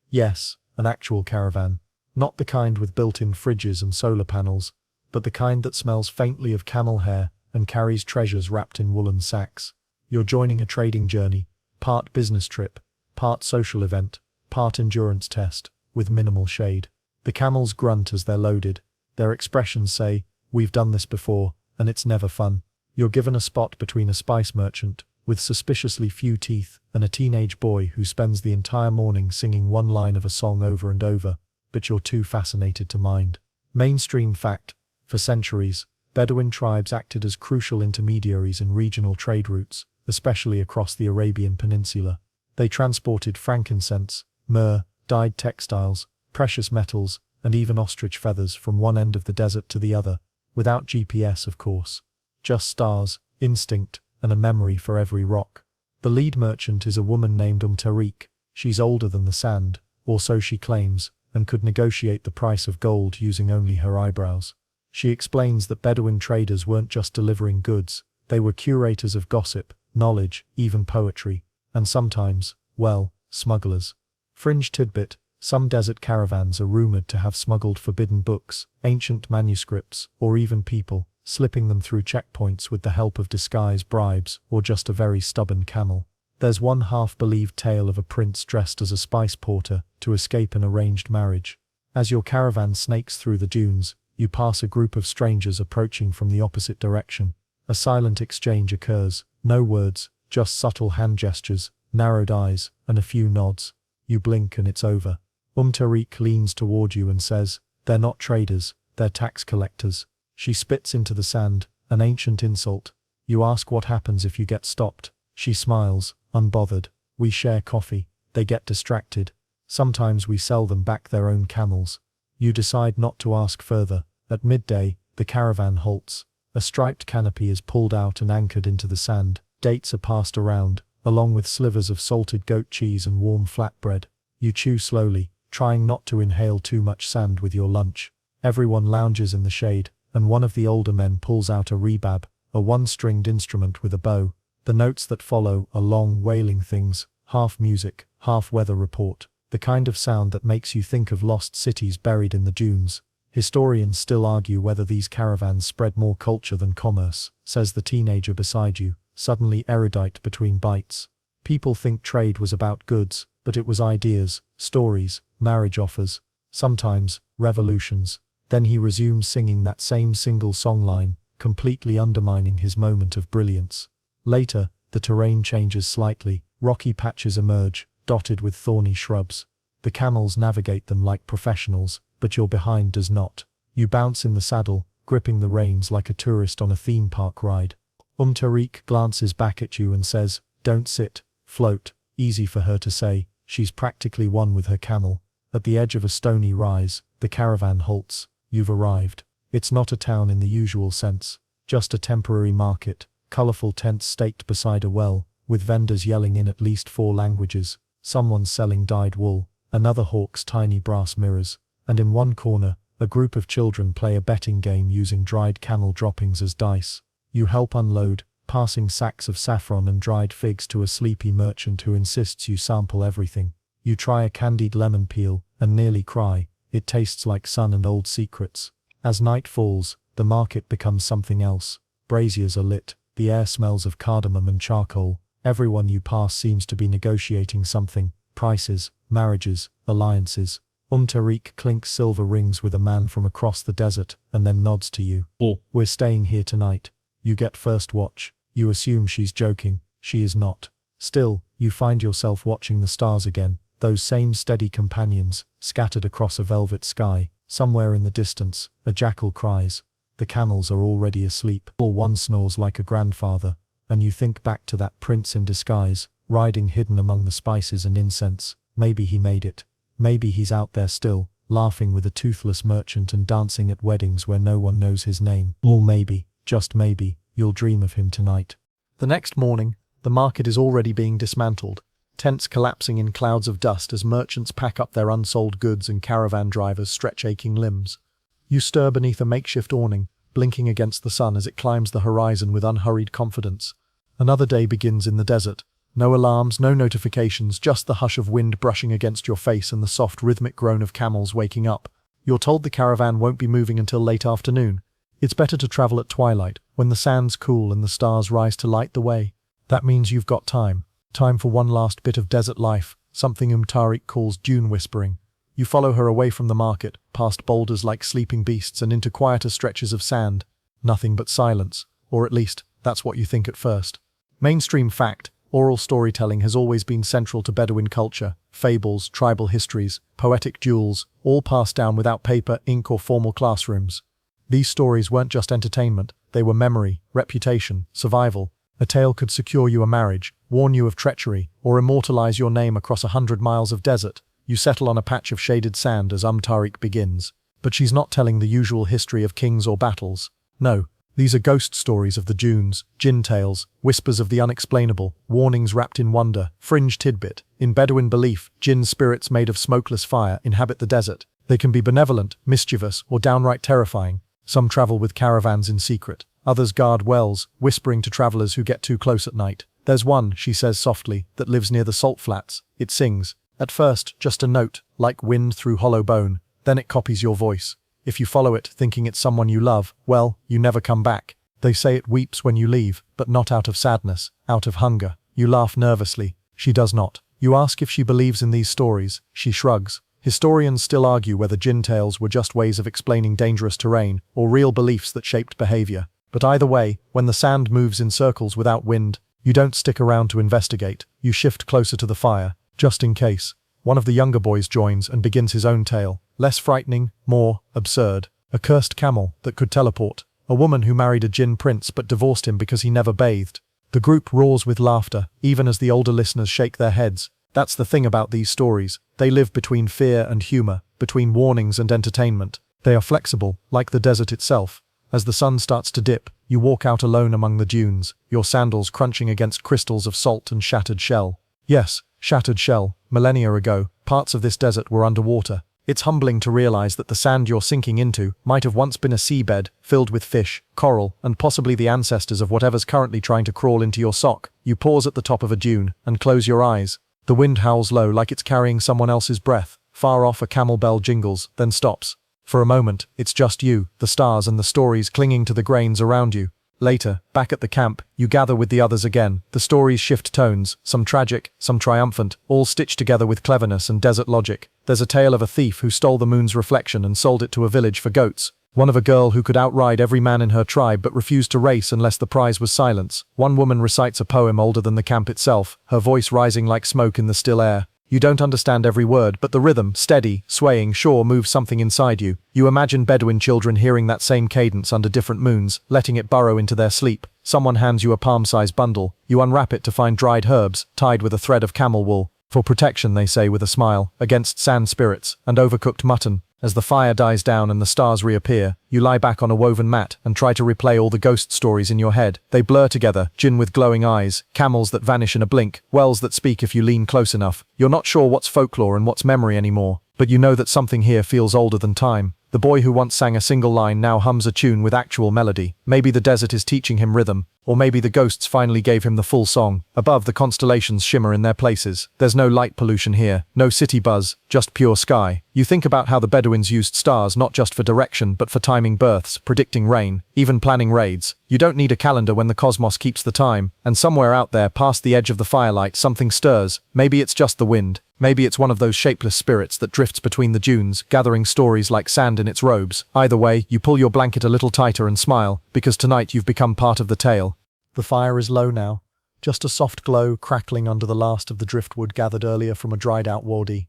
Yes, an actual caravan. Not the kind with built-in fridges and solar panels, but the kind that smells faintly of camel hair and carries treasures wrapped in woolen sacks. You're joining a trading journey, part business trip, part social event, part endurance test, with minimal shade. The camels grunt as they're loaded. Their expressions say, "We've done this before, and it's never fun." You're given a spot between a spice merchant, with suspiciously few teeth, and a teenage boy who spends the entire morning singing one line of a song over and over, but you're too fascinated to mind. Mainstream fact: for centuries, Bedouin tribes acted as crucial intermediaries in regional trade routes, especially across the Arabian Peninsula. They transported frankincense, myrrh, dyed textiles, precious metals, and even ostrich feathers from one end of the desert to the other, without GPS of course. Just stars, instinct, and a memory for every rock. The lead merchant is a woman named Tariq. She's older than the sand, or so she claims, and could negotiate the price of gold using only her eyebrows. She explains that Bedouin traders weren't just delivering goods, they were curators of gossip, knowledge, even poetry, and sometimes, well, smugglers. Fringe tidbit: some desert caravans are rumored to have smuggled forbidden books, ancient manuscripts, or even people, slipping them through checkpoints with the help of disguise bribes or just a very stubborn camel. There's one half-believed tale of a prince dressed as a spice porter to escape an arranged marriage. As your caravan snakes through the dunes, you pass a group of strangers approaching from the opposite direction. A silent exchange occurs, no words, just subtle hand gestures, narrowed eyes, and a few nods. You blink and it's over. Tariq leans toward you and says, "They're not traders, they're tax collectors." She spits into the sand, an ancient insult. You ask what happens if you get stopped. She smiles, unbothered. "We share coffee." They get distracted. "Sometimes we sell them back their own camels." You decide not to ask further. At midday, the caravan halts. A striped canopy is pulled out and anchored into the sand. Dates are passed around, along with slivers of salted goat cheese and warm flatbread. You chew slowly, trying not to inhale too much sand with your lunch. Everyone lounges in the shade, and one of the older men pulls out a rebab, a one-stringed instrument with a bow. The notes that follow are long, wailing things, half music, half weather report, the kind of sound that makes you think of lost cities buried in the dunes. Historians still argue whether these caravans spread more culture than commerce, says the teenager beside you, suddenly erudite between bites. People think trade was about goods, but it was ideas, stories, marriage offers, sometimes, revolutions. Then he resumes singing that same single songline, completely undermining his moment of brilliance. Later, the terrain changes slightly, rocky patches emerge, dotted with thorny shrubs. The camels navigate them like professionals, but your behind does not. You bounce in the saddle, gripping the reins like a tourist on a theme park ride. Tariq glances back at you and says, "Don't sit, float." Easy for her to say, she's practically one with her camel. At the edge of a stony rise, the caravan halts. You've arrived. It's not a town in the usual sense, just a temporary market, colorful tents staked beside a well, with vendors yelling in at least 4 languages. Someone's selling dyed wool, another hawks tiny brass mirrors, and in one corner, a group of children play a betting game using dried camel droppings as dice. You help unload, passing sacks of saffron and dried figs to a sleepy merchant who insists you sample everything. You try a candied lemon peel, and nearly cry. It tastes like sun and old secrets. As night falls, the market becomes something else. Braziers are lit, the air smells of cardamom and charcoal. Everyone you pass seems to be negotiating something: prices, marriages, alliances. Tariq clinks silver rings with a man from across the desert, and then nods to you. "We're staying here tonight. You get first watch." You assume she's joking. She is not. Still, you find yourself watching the stars again, Those same steady companions, scattered across a velvet sky. Somewhere in the distance, a jackal cries. The camels are already asleep. Or one snores like a grandfather, and you think back to that prince in disguise, riding hidden among the spices and incense. Maybe he made it. Maybe he's out there still, laughing with a toothless merchant and dancing at weddings where no one knows his name. Or maybe, just maybe, you'll dream of him tonight. The next morning, the market is already being dismantled, tents collapsing in clouds of dust as merchants pack up their unsold goods and caravan drivers stretch aching limbs. You stir beneath a makeshift awning, blinking against the sun as it climbs the horizon with unhurried confidence. Another day begins in the desert. No alarms, no notifications, just the hush of wind brushing against your face and the soft rhythmic groan of camels waking up. You're told the caravan won't be moving until late afternoon. It's better to travel at twilight, when the sands cool and the stars rise to light the way. That means you've got time. Time for one last bit of desert life, something Tariq calls dune whispering. You follow her away from the market, past boulders like sleeping beasts and into quieter stretches of sand. Nothing but silence, or at least, that's what you think at first. Mainstream fact, oral storytelling has always been central to Bedouin culture. Fables, tribal histories, poetic duels, all passed down without paper, ink or formal classrooms. These stories weren't just entertainment, they were memory, reputation, survival. A tale could secure you a marriage, warn you of treachery, or immortalize your name across 100 miles of desert. You settle on a patch of shaded sand as Tariq begins. But she's not telling the usual history of kings or battles. No, these are ghost stories of the dunes, jinn tales, whispers of the unexplainable, warnings wrapped in wonder, fringe tidbit. In Bedouin belief, jinn spirits made of smokeless fire inhabit the desert. They can be benevolent, mischievous, or downright terrifying. Some travel with caravans in secret. Others guard wells, whispering to travelers who get too close at night. There's one, she says softly, that lives near the salt flats. It sings. At first, just a note, like wind through hollow bone. Then it copies your voice. If you follow it, thinking it's someone you love, well, you never come back. They say it weeps when you leave, but not out of sadness, out of hunger. You laugh nervously. She does not. You ask if she believes in these stories. She shrugs. Historians still argue whether jinn tales were just ways of explaining dangerous terrain, or real beliefs that shaped behavior. But either way, when the sand moves in circles without wind, you don't stick around to investigate. You shift closer to the fire, just in case. One of the younger boys joins and begins his own tale. Less frightening, more absurd. A cursed camel that could teleport. A woman who married a jinn prince but divorced him because he never bathed. The group roars with laughter, even as the older listeners shake their heads. That's the thing about these stories. They live between fear and humor, between warnings and entertainment. They are flexible, like the desert itself. As the sun starts to dip, you walk out alone among the dunes, your sandals crunching against crystals of salt and shattered shell. Yes, shattered shell. Millennia ago, parts of this desert were underwater. It's humbling to realize that the sand you're sinking into might have once been a seabed, filled with fish, coral, and possibly the ancestors of whatever's currently trying to crawl into your sock. You pause at the top of a dune, and close your eyes. The wind howls low like it's carrying someone else's breath. Far off a camel bell jingles, then stops. For a moment, it's just you, the stars and the stories clinging to the grains around you. Later, back at the camp, you gather with the others again. The stories shift tones, some tragic, some triumphant, all stitched together with cleverness and desert logic. There's a tale of a thief who stole the moon's reflection and sold it to a village for goats. One of a girl who could outride every man in her tribe but refused to race unless the prize was silence. One woman recites a poem older than the camp itself, her voice rising like smoke in the still air. You don't understand every word, but the rhythm, steady, swaying, sure, moves something inside you. You imagine Bedouin children hearing that same cadence under different moons, letting it burrow into their sleep. Someone hands you a palm-sized bundle. You unwrap it to find dried herbs, tied with a thread of camel wool. For protection, they say with a smile, against sand spirits, and overcooked mutton. As the fire dies down and the stars reappear, you lie back on a woven mat and try to replay all the ghost stories in your head. They blur together, jinn with glowing eyes, camels that vanish in a blink, wells that speak if you lean close enough. You're not sure what's folklore and what's memory anymore, but you know that something here feels older than time. The boy who once sang a single line now hums a tune with actual melody. Maybe the desert is teaching him rhythm, or maybe the ghosts finally gave him the full song. Above, the constellations shimmer in their places. There's no light pollution here, no city buzz, just pure sky. You think about how the Bedouins used stars not just for direction but for timing births, predicting rain, even planning raids. You don't need a calendar when the cosmos keeps the time, and somewhere out there past the edge of the firelight something stirs. Maybe it's just the wind. Maybe it's one of those shapeless spirits that drifts between the dunes, gathering stories like sand in its robes. Either way, you pull your blanket a little tighter and smile, because tonight you've become part of the tale. The fire is low now, just a soft glow crackling under the last of the driftwood gathered earlier from a dried-out wadi.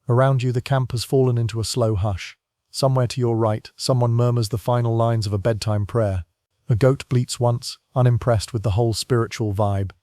Around you, the camp has fallen into a slow hush. Somewhere to your right, someone murmurs the final lines of a bedtime prayer. A goat bleats once, unimpressed with the whole spiritual vibe.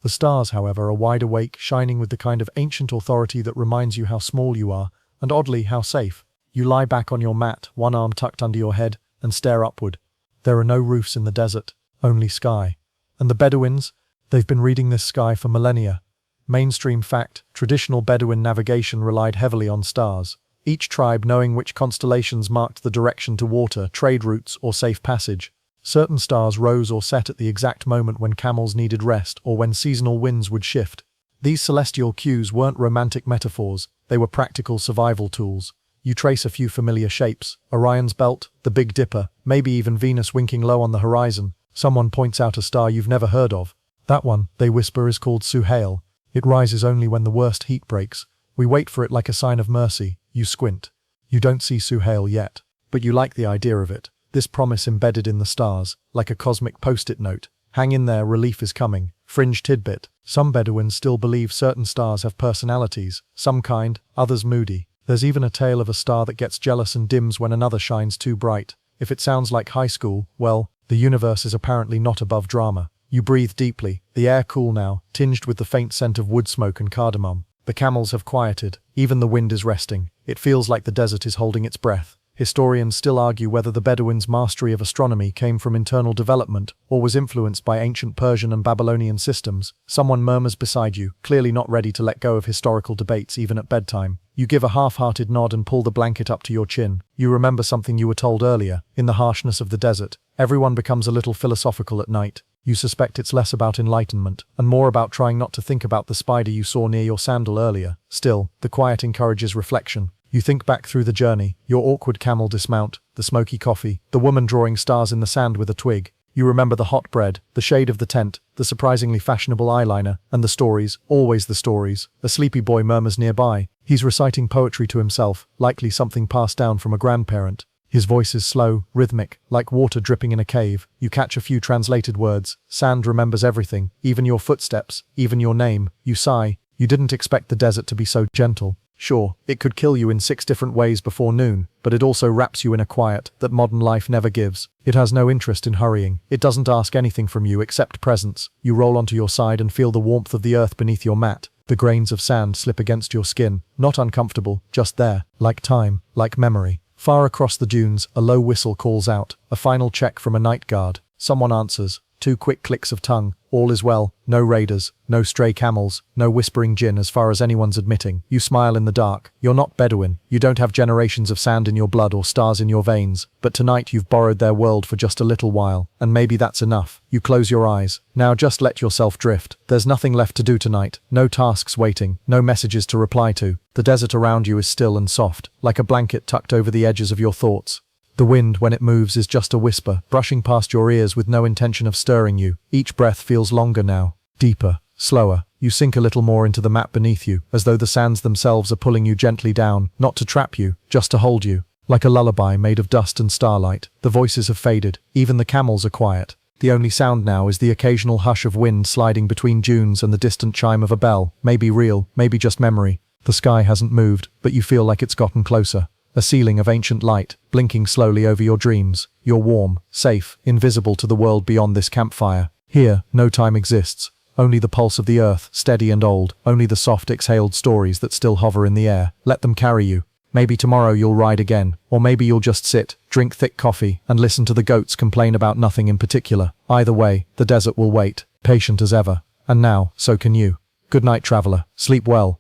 The stars, however, are wide awake, shining with the kind of ancient authority that reminds you how small you are, and oddly, how safe. You lie back on your mat, one arm tucked under your head, and stare upward. There are no roofs in the desert, only sky. And the Bedouins? They've been reading this sky for millennia. Mainstream fact, traditional Bedouin navigation relied heavily on stars, each tribe knowing which constellations marked the direction to water, trade routes, or safe passage. Certain stars rose or set at the exact moment when camels needed rest or when seasonal winds would shift. These celestial cues weren't romantic metaphors, they were practical survival tools. You trace a few familiar shapes: Orion's belt, the Big Dipper, maybe even Venus winking low on the horizon. Someone points out a star you've never heard of. That one, they whisper, is called Suhail. It rises only when the worst heat breaks. We wait for it like a sign of mercy. You squint. You don't see Suhail yet, but you like the idea of it. This promise embedded in the stars, like a cosmic post-it note. Hang in there, relief is coming. Fringe tidbit. Some Bedouins still believe certain stars have personalities, some kind, others moody. There's even a tale of a star that gets jealous and dims when another shines too bright. If it sounds like high school, well, the universe is apparently not above drama. You breathe deeply, the air cool now, tinged with the faint scent of wood smoke and cardamom. The camels have quieted, even the wind is resting. It feels like the desert is holding its breath. Historians still argue whether the Bedouins' mastery of astronomy came from internal development or was influenced by ancient Persian and Babylonian systems. Someone murmurs beside you, clearly not ready to let go of historical debates even at bedtime. You give a half-hearted nod and pull the blanket up to your chin. You remember something you were told earlier. In the harshness of the desert, everyone becomes a little philosophical at night. You suspect it's less about enlightenment and more about trying not to think about the spider you saw near your sandal earlier. Still, the quiet encourages reflection. You think back through the journey, your awkward camel dismount, the smoky coffee, the woman drawing stars in the sand with a twig. You remember the hot bread, the shade of the tent, the surprisingly fashionable eyeliner, and the stories, always the stories. A sleepy boy murmurs nearby. He's reciting poetry to himself, likely something passed down from a grandparent. His voice is slow, rhythmic, like water dripping in a cave. You catch a few translated words. Sand remembers everything, even your footsteps, even your name. You sigh. You didn't expect the desert to be so gentle. Sure, it could kill you in 6 different ways before noon, but it also wraps you in a quiet that modern life never gives. It has no interest in hurrying. It doesn't ask anything from you except presence. You roll onto your side and feel the warmth of the earth beneath your mat. The grains of sand slip against your skin. Not uncomfortable, just there. Like time, like memory. Far across the dunes, a low whistle calls out. A final check from a night guard. Someone answers. 2 quick clicks of tongue. All is well. No raiders, no stray camels, no whispering jinn as far as anyone's admitting. You smile in the dark. You're not Bedouin. You don't have generations of sand in your blood or stars in your veins. But tonight you've borrowed their world for just a little while. And maybe that's enough. You close your eyes. Now just let yourself drift. There's nothing left to do tonight. No tasks waiting. No messages to reply to. The desert around you is still and soft, like a blanket tucked over the edges of your thoughts. The wind, when it moves, is just a whisper, brushing past your ears with no intention of stirring you. Each breath feels longer now, deeper, slower. You sink a little more into the mat beneath you, as though the sands themselves are pulling you gently down, not to trap you, just to hold you. Like a lullaby made of dust and starlight, the voices have faded, even the camels are quiet. The only sound now is the occasional hush of wind sliding between dunes and the distant chime of a bell, maybe real, maybe just memory. The sky hasn't moved, but you feel like it's gotten closer. A ceiling of ancient light, blinking slowly over your dreams. You're warm, safe, invisible to the world beyond this campfire. Here, no time exists. Only the pulse of the earth, steady and old. Only the soft exhaled stories that still hover in the air. Let them carry you. Maybe tomorrow you'll ride again. Or maybe you'll just sit, drink thick coffee, and listen to the goats complain about nothing in particular. Either way, the desert will wait, patient as ever. And now, so can you. Good night, traveler. Sleep well.